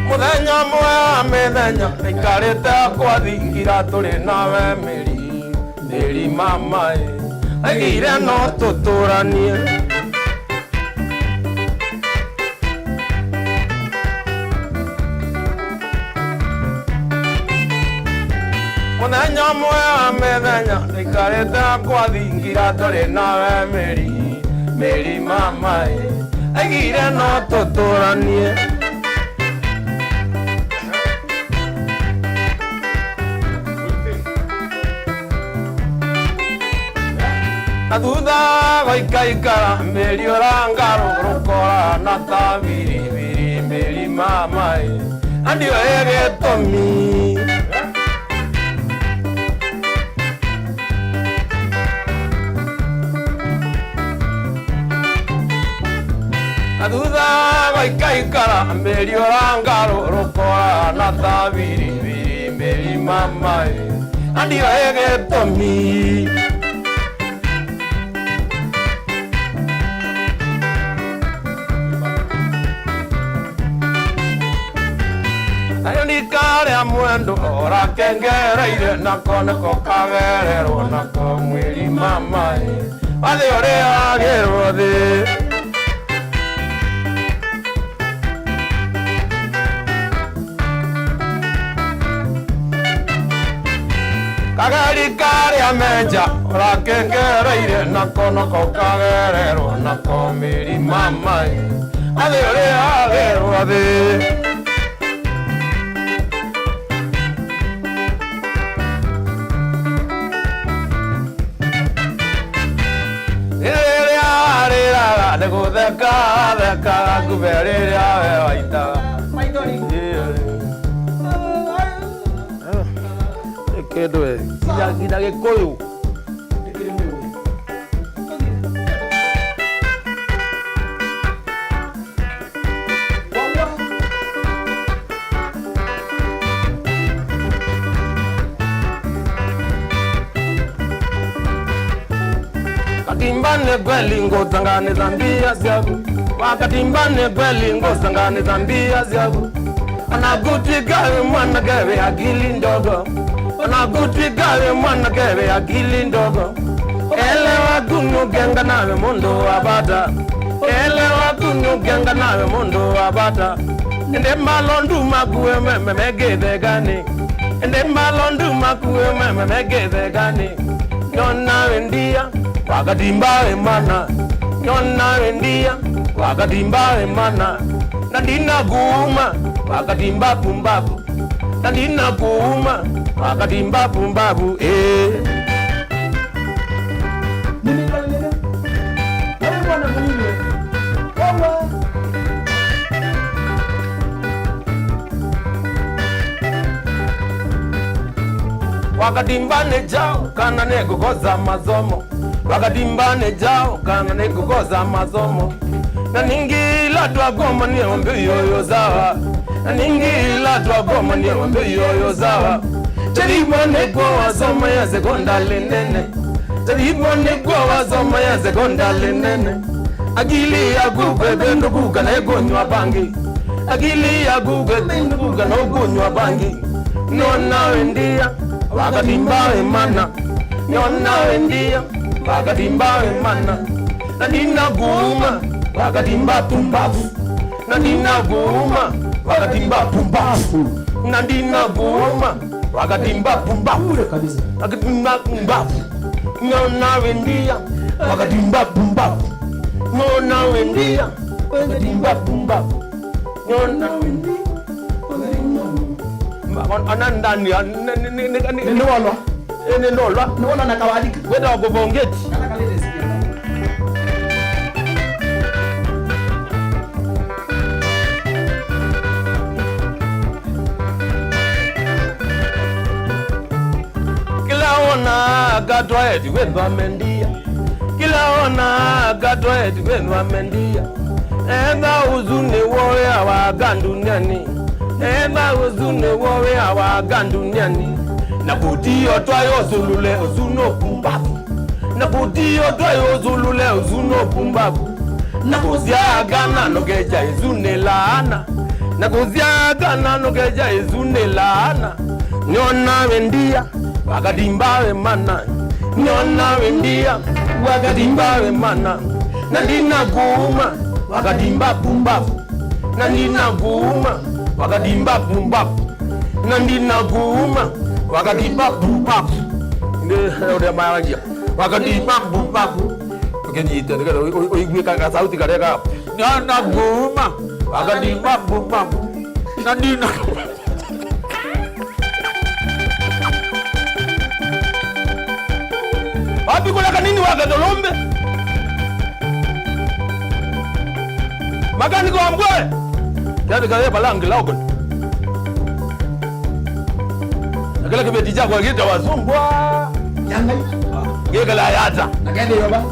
Mũthenya mwa mĩthenya aikarĩte kwathingira tũrĩ nawe mĩri mama aigire no tũtũranie Muthenya mwega methenya ikareta kwa thingira turi nawe Mary mama agire no tuturanie Aduda goikaikara Mary orangarurukora na tabiri Mary mama andio egetomi Aduda goikaikara Mary orangarurukora na tabiri Mary mama andio egetomi Nikare amwendo ora kengereire nako kagererwo nako mwiri mama Athe ore agerwo thi Kagari kare amenja ora kengereire nako kagererwo nako mwiri mama Athe ore agerwo thi Theka kuberere awe waita Maitoni Kedwe Gida Gikoyo Wakatimbane kweli ngotangane zambia zyagu Wakatimbane kweli ngotangane zambia zyagu Anagutikawe mwana kewe akili ndogo Anagutikawe mwana kewe akili ndogo Elewa kunu genga nawe mundo wabata Elewa kunu genga nawe mundo wabata Nde malondu makuwe memegede gani Nde malondu makuwe memegede gani Nyona wendia Wakatimbawe mana Nyona wendia Wakatimbawe mana Nandina kuuma Wakatimba pumbabu Nandina kuuma Wakatimba pumbabu Nini kalilele? Wewe wana kuhile? Wewe Wakatimbane jao Kana nego koza mazomo Wakatimbane jao Kana nego koza mazomo Na ningila twagoma ni ombe yoyo zawa Na ningila twagoma ni ombe yoyo zawa Cheribone kwa wazoma ya sekondale nene Cheribone kwa wazoma ya sekondale nene Akili ya gugwe bendo guga na egonywa bangi Akili ya gugwe bendo guga na egonywa bangi Nona wendia Wakatimbawe mana Nona wendia Wakatimbawe mana Nandina guuma Wakatimba pumbafu Nandina guuma Wakatimba pumbafu Nandina guuma Wakatimba pumbafu Wakatimba pumbafu Nona wendia Wakatimba pumbafu Nona wendia Wakatimba pumbafu Nona wendia Anandani Niniwalwa Niniwalwa Niwala nakawadika Weda wagobongeti Nanakalete sikia Kila ona gatwa eti wenwa mendia Kila ona gatwa eti wenwa mendia Enda uzune wowe awaganduniani Ema uzune wowe awaganduniani Nakudio twayo zulule uzuno pumbabu Nakudio twayo zulule uzuno pumbabu Nakuzia gana nogeja izune laana Nakuzia gana nogeja izune laana Nyona wendia Wakatimbawe mana Nyona wendia Wakatimbawe mana Nandina guuma Wakatimba pumbabu Nandina guuma Wakatimba pumbabu Nandina guuma Wakatimba bubap. Ndio ndio marangia. Wakatimba bubap. Ukinyita ndio uigwe kaka sauti kareka. Na goma. Wakatimba bubap. Na nina. Wapi kuna kanini wakadolombe? Magani kwa mgwe. Jadi kaya balangi laugon. Nakala kibeti chako kita wasumbwa. Yangai. Geka la yata. Nakende yoba.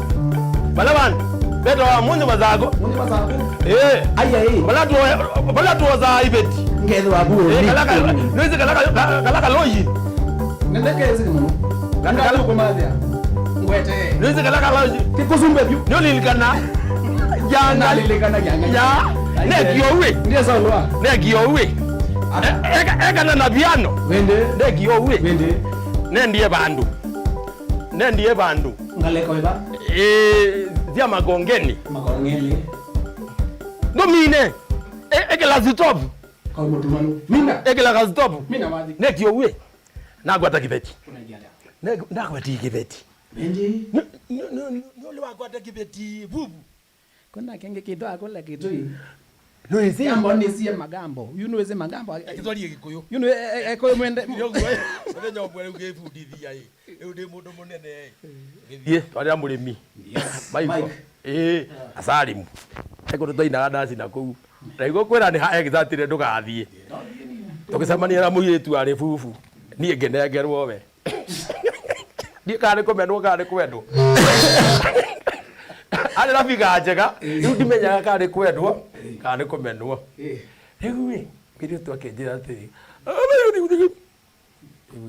Balaban. Beto wa munyo mazako. Munyo mazako. Aya balatu waza ibeti. Ngelo abu. Kalaka. Noize kalaka loyi. Nendeke ezi mu. Kanda ko madia. Ngwete. Noize kalaka loyi. Tikusumbe byu. Nyolilikana. Jana Lilikana yanga. Ya. Negiyowe. Ndiye salwa. Negiyowe. Eka na nabiano. Wende. Negiyowe. Wende. Nendiye bandu. Ngaleko iba. Dia magongeni. Magongeni. Domine. Ekela zitobu. Kwa mutumanu. Mina. Ekela zitobu. Mina wadi. Negiyowe. Nagwata kibeti. Tunajiada. Nagwata kibeti. Wende. Nole wagwata kibeti bubu. Kuna kenge kitu akola kitu hii. Noize Gambo nisiye magambo. Yuno weze magambo. akitwari gikuyu. Yuno eko mwende. Ore nyombo reu gefundithia ndi mundu munene ye twari amurimi Mike asalimu eko tutainaga ndaci na kuu raigo kwira ni ha egizatire ndugathie tukicemania na muiritu ari bubu nie ngenengerwo we nie kare kumenwo kare kwendwo ari rafika njega riu ndimenyaga kare kwendwo kare kumenwo riu we kiritu akenjira atiri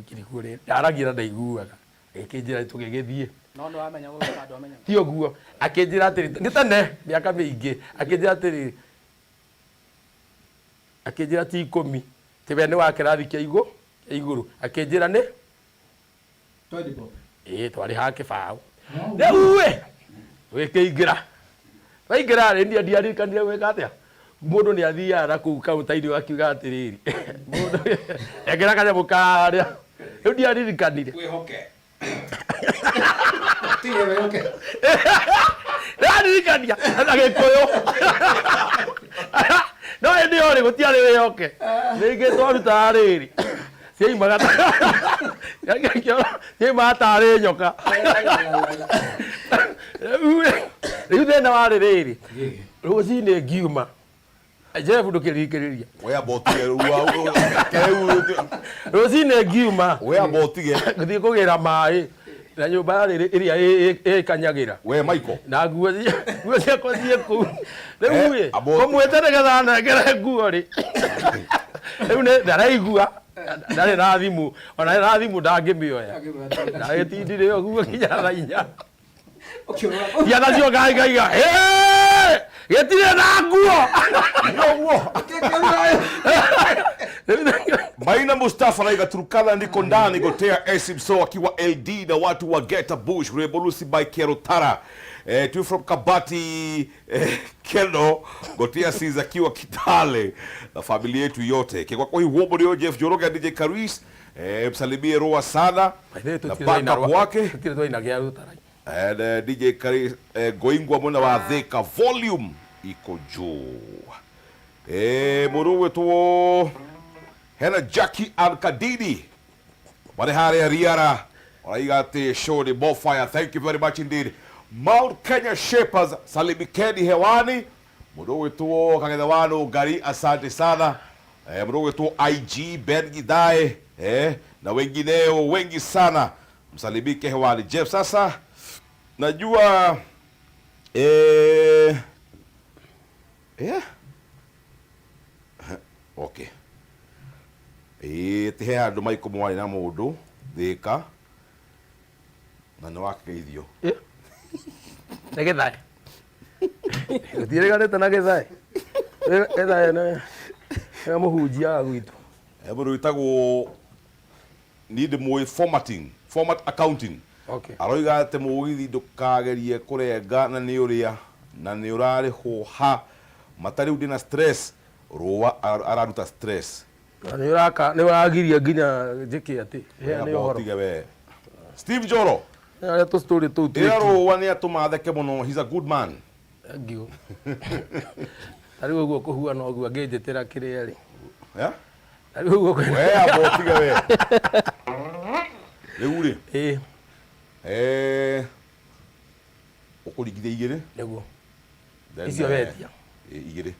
Kiri aragira ndaiguaga ikinjira tugigithie no amenya go kandu amenya ti oguo akinjira atiri nditane miaka mingi akinjira atiri akinjira ti 10 tibe ni wa kirathi kia iguru akinjira ni Todipo. twari ha kibao reuwe wikingira waingira ri ndia ndiarikanire gwika atia mundu ni athiaga kuu kaunta-ini akiuga atiriri mundu ekira kanyamu karia riu ndiaririkanire Wihoke. Tiye wihoke. ndaririkania agikuyu no indi ori gutiari wihoke ringi twaruta riri ciaimaga ciaimaga tarĩ nyoka rĩu thĩna warĩ rĩrĩ rũcinĩ ngiuma Jeff ndũkĩrikĩrĩria Wea botige ruwa. rũcinĩ ngiuma Wea botige. gũthiĩ kũgĩra maĩ na nyũmba ĩrĩa ĩkanyagĩra We Michael. na nguo ciakwa ciĩ kũu rĩu ũmwĩte nĩgetha nengere nguo rĩ rĩu ndaraigua ndarĩ na thimũ ona na thimũ ndangĩmĩoya ndagĩtindire ũguo nginya thaa 4 ciana cioka ngaiga gĩtirĩ na nguo Maina Mustafa Raiga Turkana niko ndani gotea Esimso akiwa LD na watu wa Geta Bush Revolusi by Kerotara. Tu from Kabati Kendo gotea Siza akiwa Kitale na familia yetu yote. Kwa hii wobo ndio Jeff Joroga DJ Karis msalimie roa sana na backup wake. And DJ Karis Goingwa mwana wa Thika volume iko juu. Muruwe tuo hena Jackie Al-Kadidi Marehare Riara Raigate show the bonfire. Thank you very much indeed. Mount Kenya Shepherds salimikeni hewani. Muruwe tuo kangedawano gari asante sana. Muruwe tuo IG Ben Gidae na wengineo wengi sana msalimike hewani. Jeff, sasa najua okay. Tihe andu maiko mwari na mundu Thika na ni wakeithio nä gä thaä gutiräganä na gä thaä gä thaä nä må hunjiaga gwitå mundu witagwo need more format accounting. Okay. Aroiga ate mugithi ndukagerie kurenga na ni uria na ni urari ho ha matari udi na stress roa araruta stress Nĩ wagiria nginya njĩke atĩ nĩ ũhoro. Tiga we. Steve Njoro. Arĩa tũ story tũu Ĩrarũa nĩ atũmatheke mũno. He's a good man. Thank you. Tarĩ ũguo kũhuana ũguo angĩnjĩtĩra kĩrĩa rĩ. Ya? Tarĩ ũguo We abo tiga we. Rĩu rĩ. Ũkũringithia igĩrĩ. Nĩguo. Icio wetia. Igĩrĩ.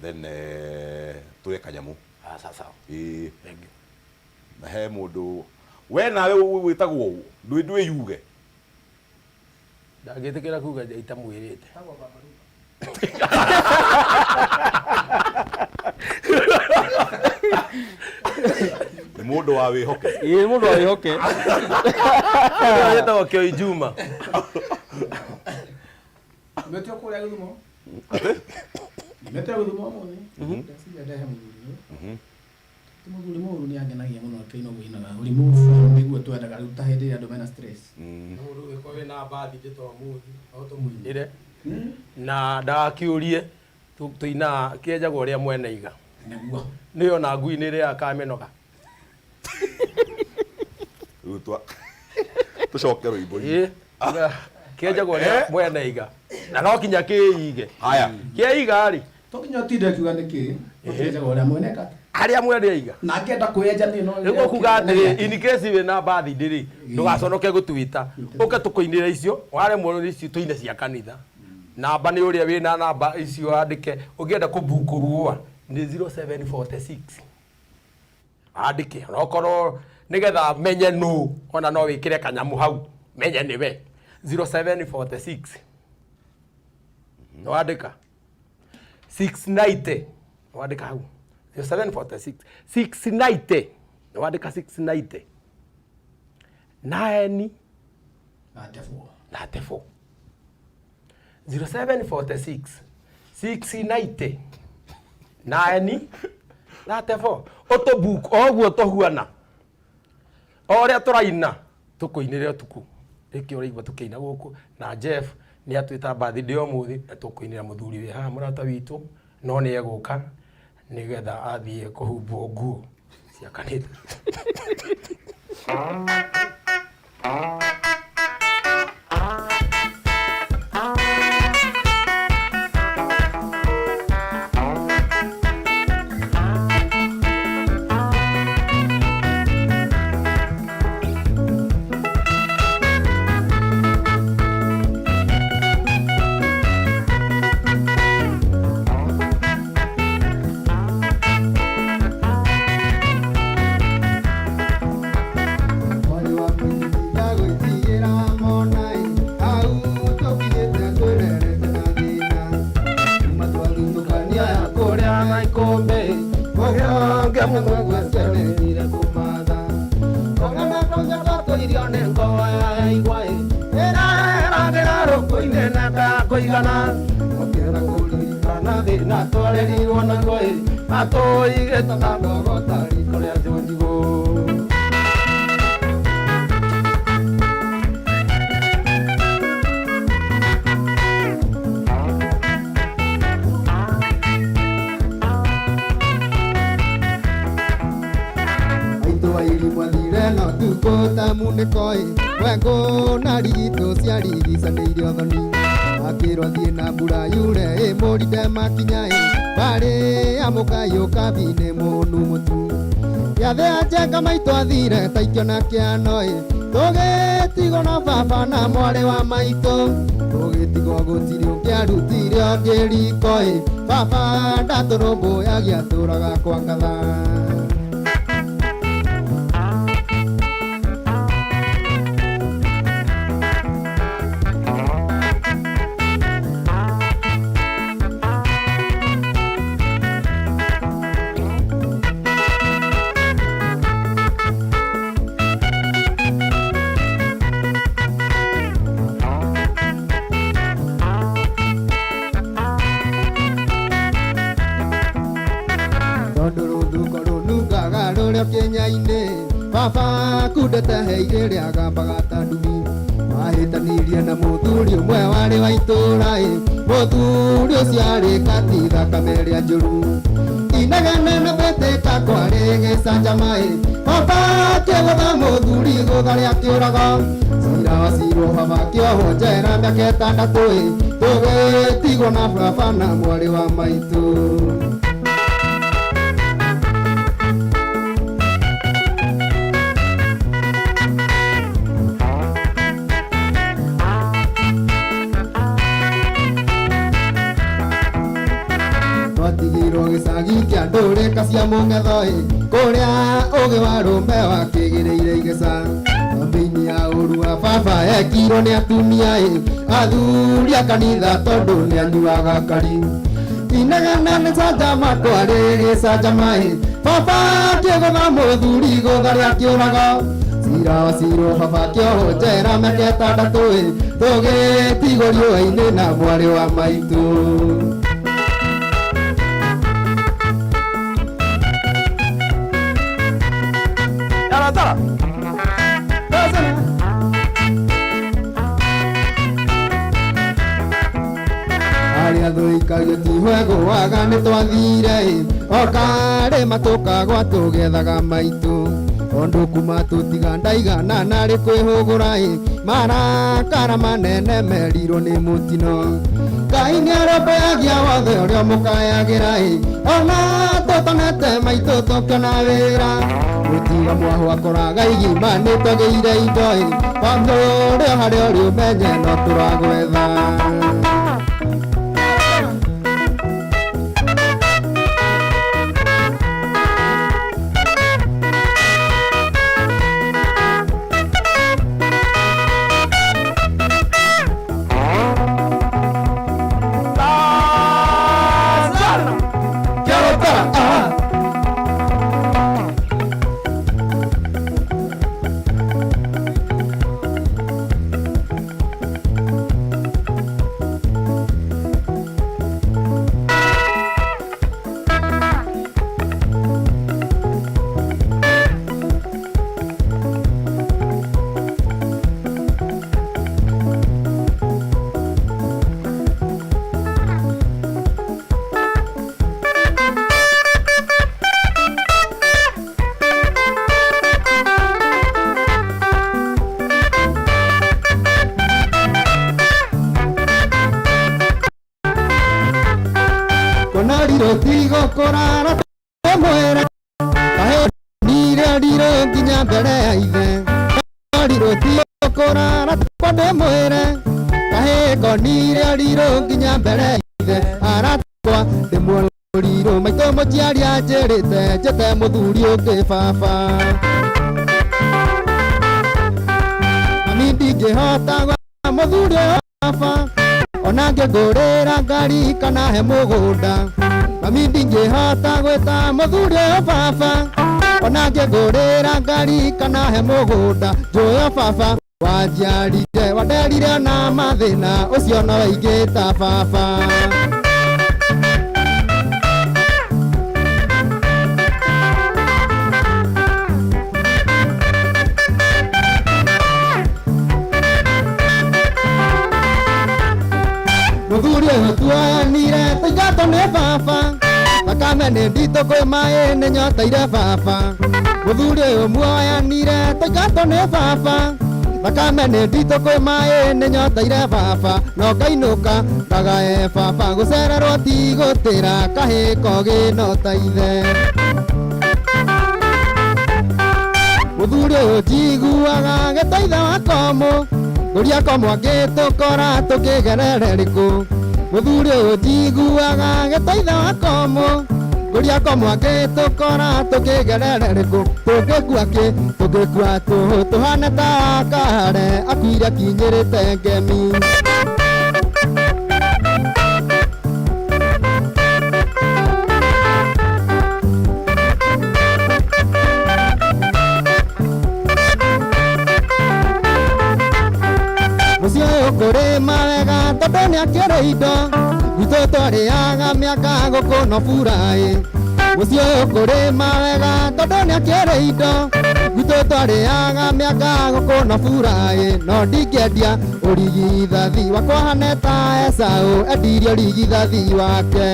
Then tũre kanyamũ. Sawa. Thank you. Na he mũndũ we nawe wĩtagwo ndwĩ yuge. Ndangĩtĩkĩra kuga itamwĩrĩte. Nĩ mũndũ wa wĩhoke. Ĩĩ mũndũ wa wĩhoke. Yetagwo Kĩoi Juma. Metio kũrĩa Gĩthumo. Metio Gĩthumo mũni. Ndasiga ndehe mũthuri. Mũthuri mũru nĩ angenagia mũno akĩina gũinaga. Ũrimũ nĩguo twendaga rĩu ta hĩndĩ ĩrĩa andũ mena stress. Mũndũ wĩko wĩna mbathi ndĩtwa mũthi. No tũmũinĩre. Na ndakĩũrie tũina kĩenjagwo ũrĩa mwene iga. Nĩguo. Nĩ ona ngui-inĩ ĩrĩa akamenoga. Rĩu tũcoke rwĩmbo. Kĩenjagwo ũrĩa mwene iga. Na no kinya kĩige. Haya. Kĩiga rĩ. Tũkinya tinde kiuga nĩkĩ? Kĩenjagwo ũrĩa mwene ka. Arĩa mwene iga. Na akĩenda kwĩenja nĩ no. Nĩguo kuga atĩrĩ in case wĩna mbathi ndĩrĩ ndũgaconoke gũtwĩta. Ũke tũkũinĩra icio waremwo icio tũine cia kanitha. Namba nĩ ũrĩa wĩna namba icio andĩke ũngĩenda kũbukurua nĩ 0746. Andĩke onokorwo nĩgetha menye nũ ona no wĩkĩre kanyamũ hau menye nĩwe 0746. No andĩka 690 no andĩka hau 0746 690 no andĩka 690 9 94 0746 690 9 94 Otobook oguo tohuana oria tũraina tũkũinĩre ũtukũ rĩkĩ ũraigua tũkĩina gũkũ na Jeff nĩ atwĩta mbathi ndĩ ũmũthĩ tũkũinĩra mũthuri wĩ haha mũrata witũ no nĩ egũka nĩgetha athiĩ kũhumbwo nguo cia kanitha. Maitũ athire taikio na kĩano tũgĩtigwo na baba na mwarĩ wa maitũ tũgĩtigwo gũtirĩ ũngĩarutire ũngĩ riko baba ndatũrũmbũyagia tũraga kwa ngatha. Baba kundete heire rĩa gambaga ta ndumi mahĩtanirie na mũthuri ũmwe warĩ wa itũũra mũthuri ũcio arĩ kati thakame ĩrĩa njũru inagana na beteka kwarege sanjamai papa kegotha muthuri gutharia kiuraga cira wa ciro baba kioho njera mĩaka ĩtandatũ tũgĩtigwo na baba na mwarĩ wa maitũ. Twatigirwo gĩcagi kĩa ndũrĩka cia mũng'etho kũrĩa ũgĩ wa rũmbe wakĩgĩrĩire igeca thĩinĩ ya ũru wa baba ekirwo nĩ atumia athuri a kanitha tondũ nĩ anyuaga kari inegana nĩ canjama twarĩ gĩcanjama baba kĩgũtha mũthuri gũtharia kĩũraga cira wa cirũ baba kĩoho njera mĩaka ĩtandatũ tũgĩtigwo riũa-inĩ na mwarĩ wa maitũ. Arĩa thũikario ti hwegũaga nĩ twathire o karĩma tũkagwa tũgethaga maitũ ondũ kuma tũtiga ndaigana narĩ kwĩhũgũra marakara manene merirwo nĩ mũtino Ngai nĩarũmbũyagia wothe ũrĩa mũkayagĩra ona tũtonete maitũ tũkĩona wĩra gũtiga mwahũ akoraga igima nĩ tũgĩire indo wamũ ũrĩa harĩa ũrĩ ũmenye no tũragwetha. Tigo korara mwera kahe nire diro kinya mbere ya ithe diro tigo korara kwande mwera kahe konire diro kinya mbere ya ithe aratwa ndimuriro maito mochiari ajerete jete muthuri ungi baba amindi ngihota muthuri baba ona ngĩgũrĩra ngari kana he mũgũnda mami ndingĩhota gwĩta mũthuri baba ona ngĩgũrĩra ngari kana he mũgũnda njũĩ baba wanjiarire wanderire na mathĩna ũcio no waingĩta baba. Mũthuri ũyũ tuoyanire tũigatwo nĩ baba thakame nĩ nditũ kwĩ maĩ nĩ nyoteire baba mũthuri ũyũ muoyanire tũigatwo nĩ baba thakame nĩ nditũ kwĩ maĩ nĩ nyoteire baba no ngainũka ngagae baba gũcererwo ti gũtĩra kahĩ kogĩ no ta ithe mũthuri ũyũ njiguaga gĩtaithe wa komũ Kuria komwa gĩtũkora tũkĩgerere rĩkũ mũthuri ũyũ njiguaga gĩtaithe wa komũ kuria komwa gĩtũkora tũkĩgerere rĩkũ tũngĩkua kĩ tũngĩkua tũhane ta kahare akuire kinyĩrĩte ngemi kũrĩ mawega tondũ nĩakĩrĩ indo gwitũ twarĩaga mĩaka gũkũ no buraĩ mũciĩ ũyũ kũrĩ mawega tondũ nĩakĩrĩ indo gwitũ twarĩaga mĩaka gũkũ no buraĩ no ndingĩendia ũrigithathi wakwa hane ta Esaũ endirie ũrigithathi wake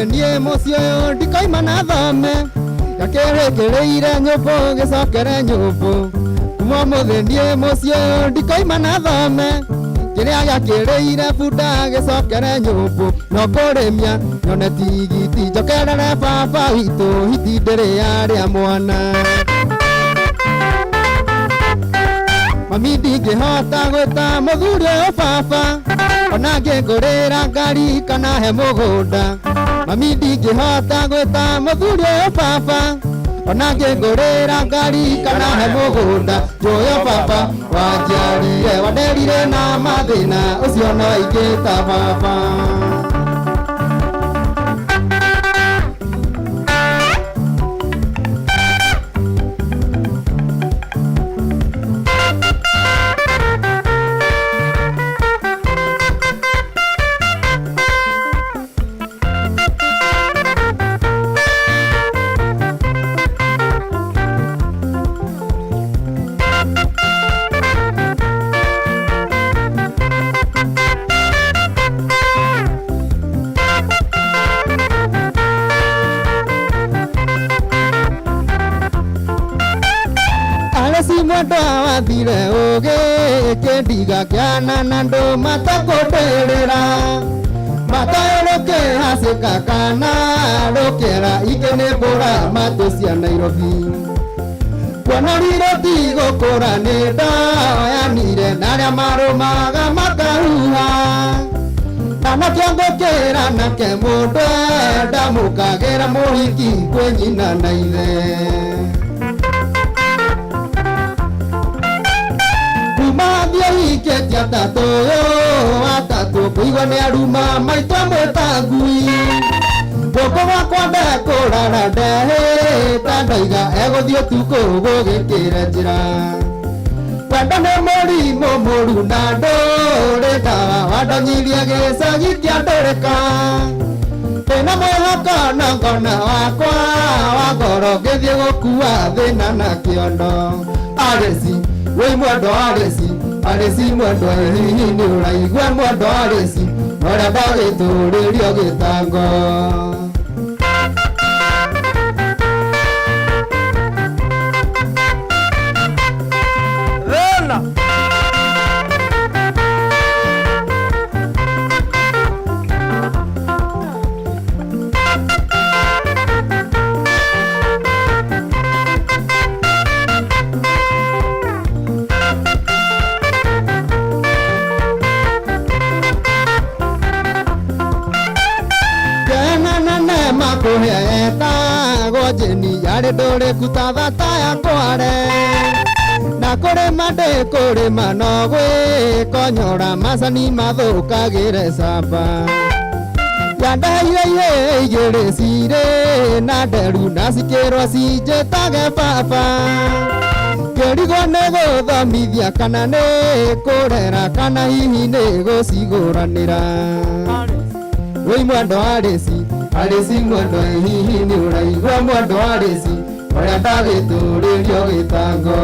mothe nie mucio ndikaima na thome gakerekereire nyumbu gicokere nyumbu kuma mothe nie mucio ndikaima na thome kiria gakireire bunda gicokere nyumbu no kurimia nyone tigiti njokerere baba witu hiti ndiri yaria mwana mami ndingĩhota gwĩta mũthuri ũyũ baba ona ngĩngũrĩra ngari kana he mũgũnda mami ndingĩhota gwĩta mũthuri ũyũ baba ona ngĩngũrĩra ngari kana he mũgũnda njũyũ baba wanjiarire wanderire na mathĩna ũcio no ingĩta baba mwendo wathire uge kindiga kiana na ndu matakundirira matayoke hasika kana rukera ikene bora matu cia Nairobi kwanarire tigukura ni ndayanire naria marumaga makaruha na kiongokera nake mundu ndamukagira muhiki kwe nyina na ithe iketia tatu atatu kuigwa ni aruma maitwa mwetangui goko gwakwa ndekurara ndehe tandoiga eguthie tuku gugikire njira wendo ni murimu muru na nduri ndawa wandonyirie gicagi kia ndurika ndina mwihoko na ngona wakwa wa ngoro ngithie gukua thina na kiondo aresi wei mwendo aresi aresi mwendo hihi ni uraigua mwendo aresi oria ndagituririo gitango jeni yare dore kutava taya kware na kore made kore manogwe konyora masani mathuka gire samba yanda ye gire sire na deru nasikero sije tage papa kerigo nego thomithia kana ne kurera kana hihi nego siguranira wei mwendo aresi aresi mwendo hihi ni uraigua mwendo aresi oria ndagituririo gitango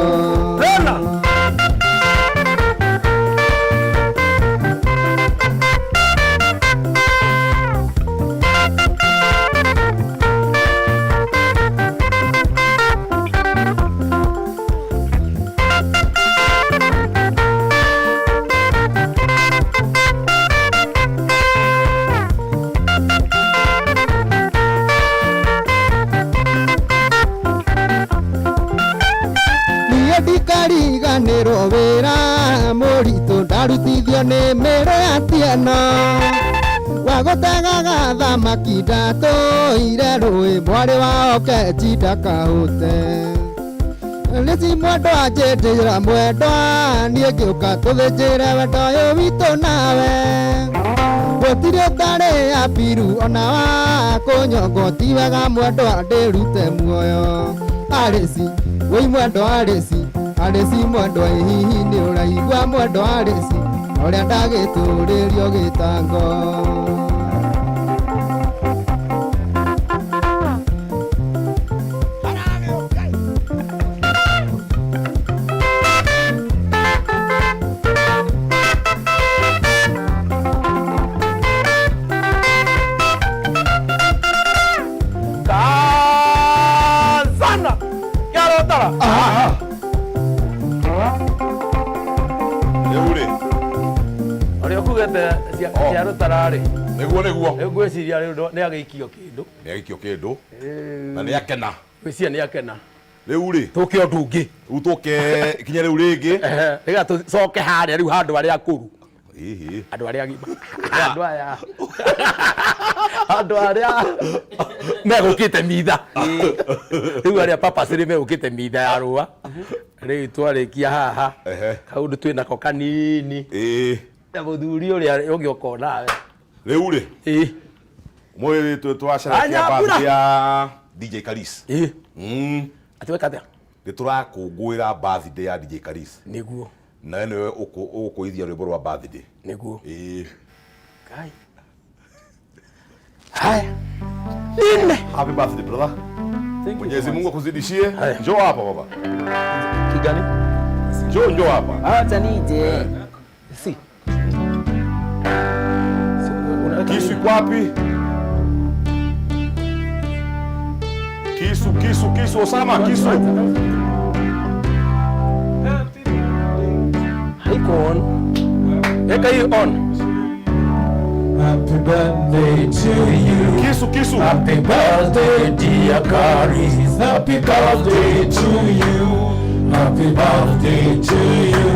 ndikariganirwo wira muritu ndarutithio ni mere atiano wagutagaga thamaki ndatũire rũĩ mwarĩ wao Keti ndakahũte rĩci mwendwa njĩndĩra mwendwa niĩ ngĩũka tũthĩnjĩre wendo ũyũ witũ nawe gũtirĩ ũtarĩ apiru ona wa kũnyongo ti wega mwendwa ndĩrute muoyo arĩci wei mwendo arĩci arĩci mwendo hihi nĩ ũraigua mwendo arĩci oria ndagĩtũrĩrio gĩtango ugete cia rutarari Nĩguo ngwiciria riu ni agikio kindu nĩagĩkio kĩndũ na nĩakena gwĩciria ni akena rĩu rĩ tuke ũndũ ũngĩ rĩu tũke kinya rĩu rĩngĩ rĩga tũcoke harĩa rĩu handũ harĩa akũru ĩhĩ andũ arĩa agima andũ aya andũ arĩa megũkĩte mitha rĩu arĩa papacĩrĩ megũkĩte mitha ya rũa rĩu twarĩkia haha kaũndũ twĩnako kanini na mũthuri ũrĩa ũngĩ ũkonawe rĩu rĩ mwĩrĩ twacarakia birthday ya DJ Karis ati weka atia nĩtũrakũngũĩra birthday ya DJ Karis nĩguo na nĩwe ũkũithia rwĩmbo rwa birthday nĩguo Kai. Haya. Happy birthday brother. Mwenyezi Mungu akuzidishie. Njoo hapa baba. Kigani? Njoo hapa. Acha nije. Si. Kisu iko wapi? Kisu Osama, kisu. Haiko on. Eka hii on. Happy birthday to you. Kisu. Happy birthday, dear Karis. Happy birthday to you. Happy birthday to you.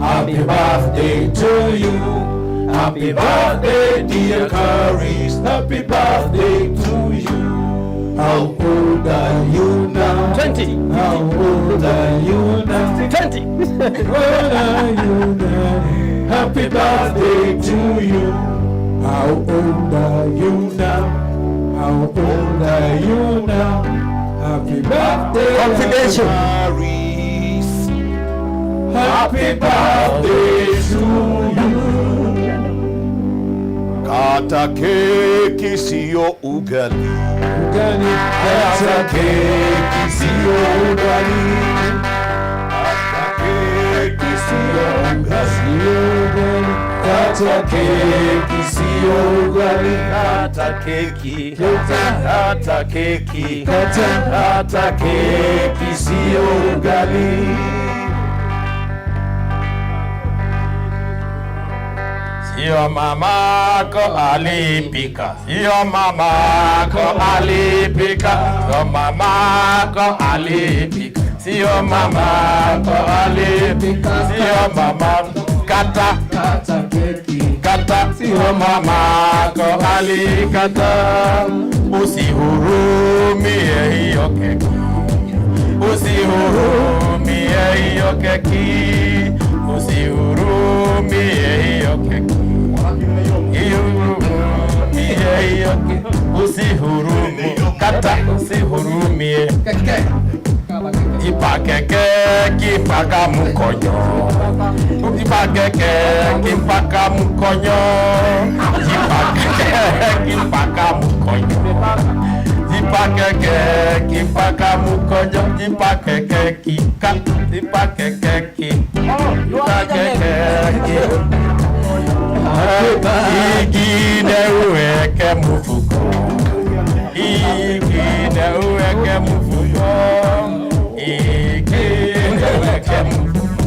Happy birthday to you. Happy birthday, dear Karis. Happy birthday to you. How old are you now? 20. How old are you now? 20. Old are you now? Happy birthday to you. How old are you now? How old are you now? Happy birthday, Confidential. Karis. Happy birthday to you. Kata keki sio ugali. Ugali, kata keki sio ugali. Kata keki sio ugali. Kata keki sio ugali. Kata keki. Kata keki. Kata keki sio ugali. Sio mamako alipika, sio mamako alipika, sio mamako alipika, sio mamako alipika, sio mamako kata keki, sio mamako alikata. Usihurumie hiyo keki, usihurumie hiyo keki, usihurumie hiyo keki. Usihurumie, kata usihurumie. Ipake keki mpaka mkonyo, ipake keki mpaka mkonyo, ipake keki mpaka mkonyo, ipake keki mpaka mkonyo, ipake keki, ipake keki, ipake keki. Igine uweke mufuko, igine uweke mufuko, igine uweke mufuko.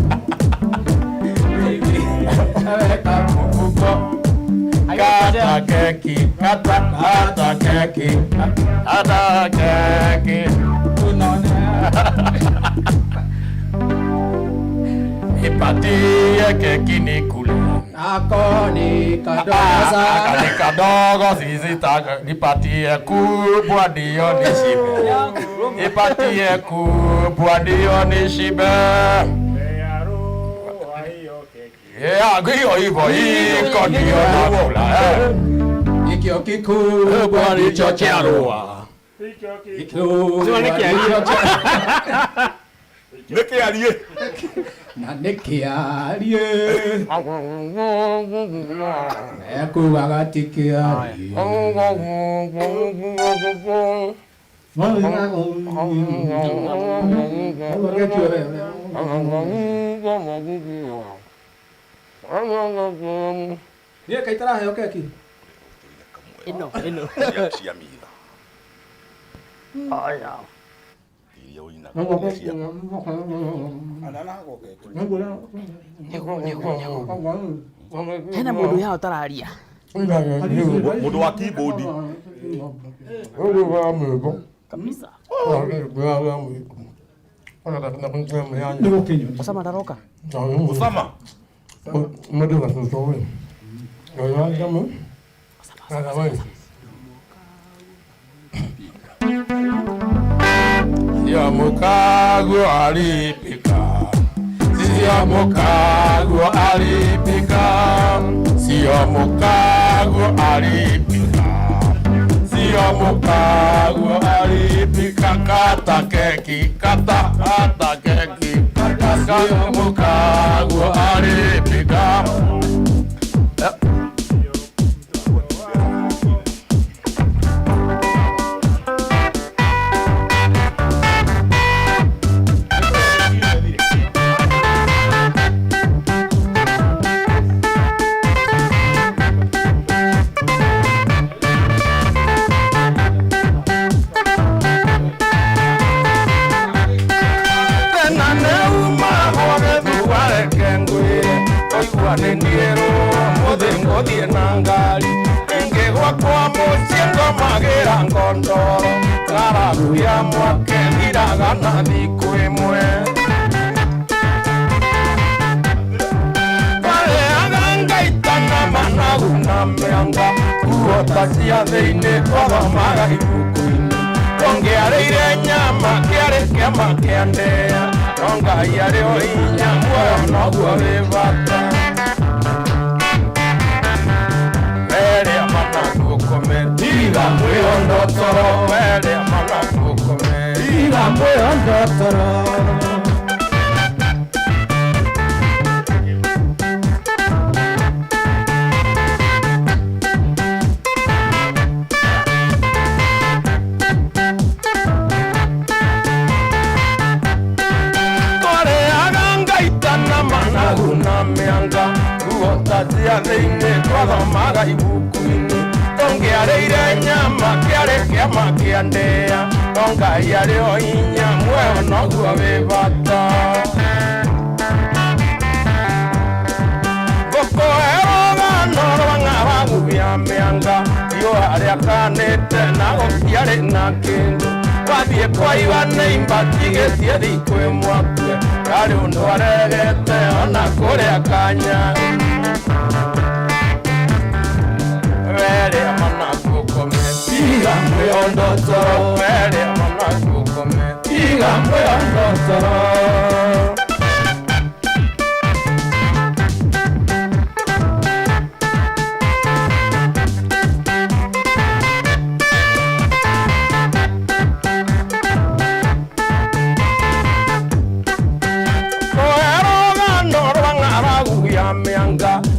Kata keki, kata keki, kata keki. Nipatie keki nikule. Ako ni kadogo sana. Ni kadogo sizitaka. Nipatie kubwa ndio nishibe. Nipatie kubwa ndio nishibe. Hiyo hivyo iko ndio nakula. Ikio kikubwa Ndicho cha roa. kikubwa Nĩkĩarie. na nĩkĩarie ekugaga ti kĩarie niĩ kaĩ itaraheo keki Ino. Cia mitha. Aya. Iria ũinaga cia. Nĩguo hena mundu yao tararia Mundu wa keyboard. kabisa. Osama Daroka. Osama. Sia mukago alipika. Sia mukago alipika. Sia mukago alipika. Sia mukago alipika. Kata keki, kata keki. Sia mukago alipika. Cia thĩinĩ twathomaga ibuku-inĩ tũngĩarĩire nyama kĩarĩ kĩama kĩa ndĩa no Ngai arĩ o hinya muoyo noguo wĩ bata werĩa managu ũkome tiga mwĩhondo toro werĩa managu ũkome tiga mwĩhondo toro cia thĩinĩ twathomaga ibuku-inĩ tũngĩarĩire nyama kĩarĩ kĩama kĩa ndĩa no Ngai arĩ o hinya muoyo noguo wĩ bata ngũkũ erũgano rwa ng'aragu ya mĩanga riũa rĩakanĩte na gũtiarĩ na kĩndũ wathiĩ kwa iwa nĩimba tigĩtie thikũ ĩmwe kue karĩ ũndũ aregete ona kũrĩa kanya werĩa managu ũkome tiga mwĩhondo toro werĩa managu ũkome tiga mwĩhondo toro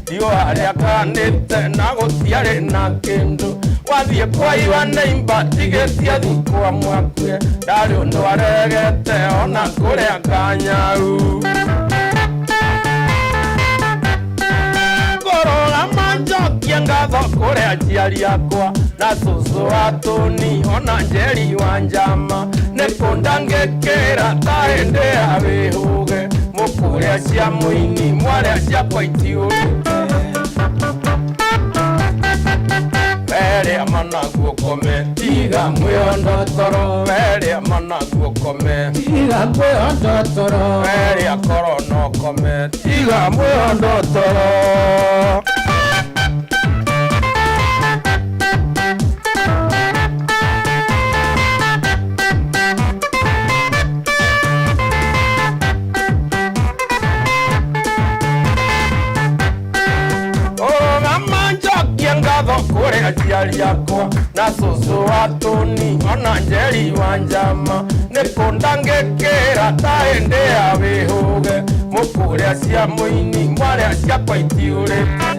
riũa rĩakanĩte na gũtiarĩ na kĩndũ wathiĩ kwa iwa nĩimba tigĩtie thikũ amwe akue ndarĩ ũndũ aregete ona kũrĩa kanyau ngũrũgama njokie ngatho kũrĩa aciari akwa na cũcũ wa Tũni ona Njeri wa Njama nĩkũ ndangĩkĩra ta hĩndĩ ya wĩhũge mũkũrĩa cia mũini mwarĩa ciakwa itiũrĩte werĩa managu ũkome tiga mwĩhondo toro werĩa managu ũkome tiga mwĩhondo toro werĩa korona ũkome tiga mwĩhondo toro kũrĩa aciari akwa na cũcũ wa Tũni ona Njeri wa Njama nĩkũ ndangĩkĩra ta hĩndĩ ya wĩhũge mũkũrĩa cia mũini mwarĩa ciakwa itiũrĩte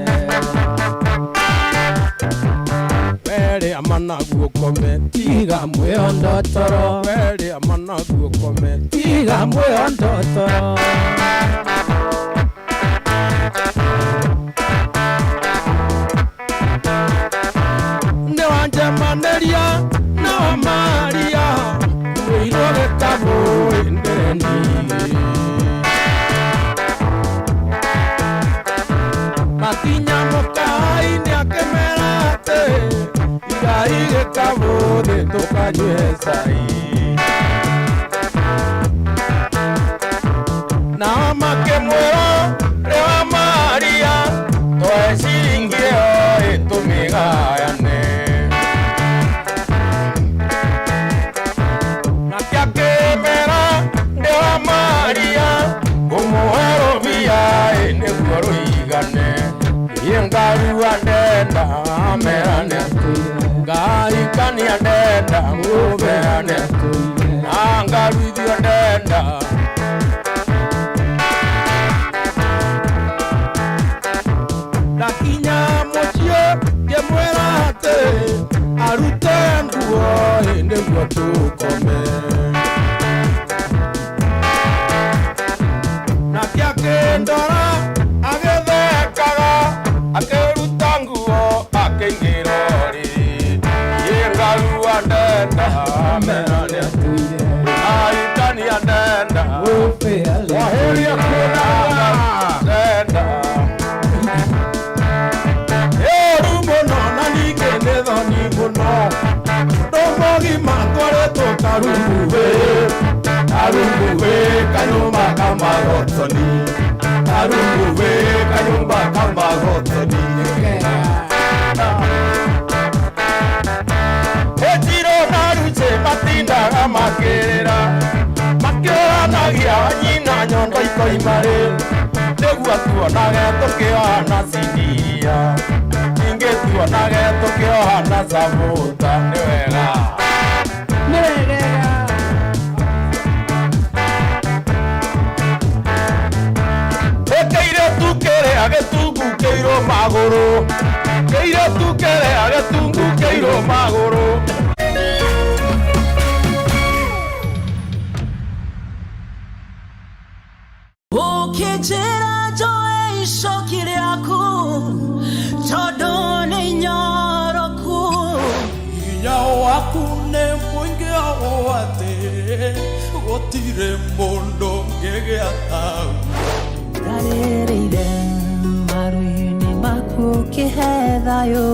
werĩa managu ũkome tiga mwĩhondo toro werĩa managu ũkome tiga mwĩhondo toro Manderia na Maria Uilo de tabo endendi Mati cai na makemwera rewa maria toe ciringio itumigayane na kiakemera rewa maria kumuhero bia niguo ruigane yengarua ndenda merane ngaikania ndenda mubeane angaruithio ndenda nakinya mucio ngĩmwĩra atĩrĩ arute nguo nĩguo tũkome nake akĩndora agĩthekaga akĩruta nguo akĩingĩra ũrĩrĩ yengarua ndenda merane aitania ndenda waheria kuonaga ndenda thoni muno ndũmũgima twaretwo karunguwe kanyumba kamagotoni karunguwe kanyumba kamagotoni etiro naruche matindaga makĩrĩra makĩoranagia nyina nyondo ikoimarĩ nĩguo tuonage tũkĩohana cindiria tuonage tukiohana samuta ni wega ekeire tukere agetungukeirwo maguru keire tukere agetungukeirwo maguru ukijira joe icoki rĩaku tondu nĩ nyoroku hinya waku nĩ mũingĩ ũũ atĩ gũtirĩ mũndũ ũngĩgĩa taũ ngarĩrĩire maru-inĩ maku ũkĩhe thayũ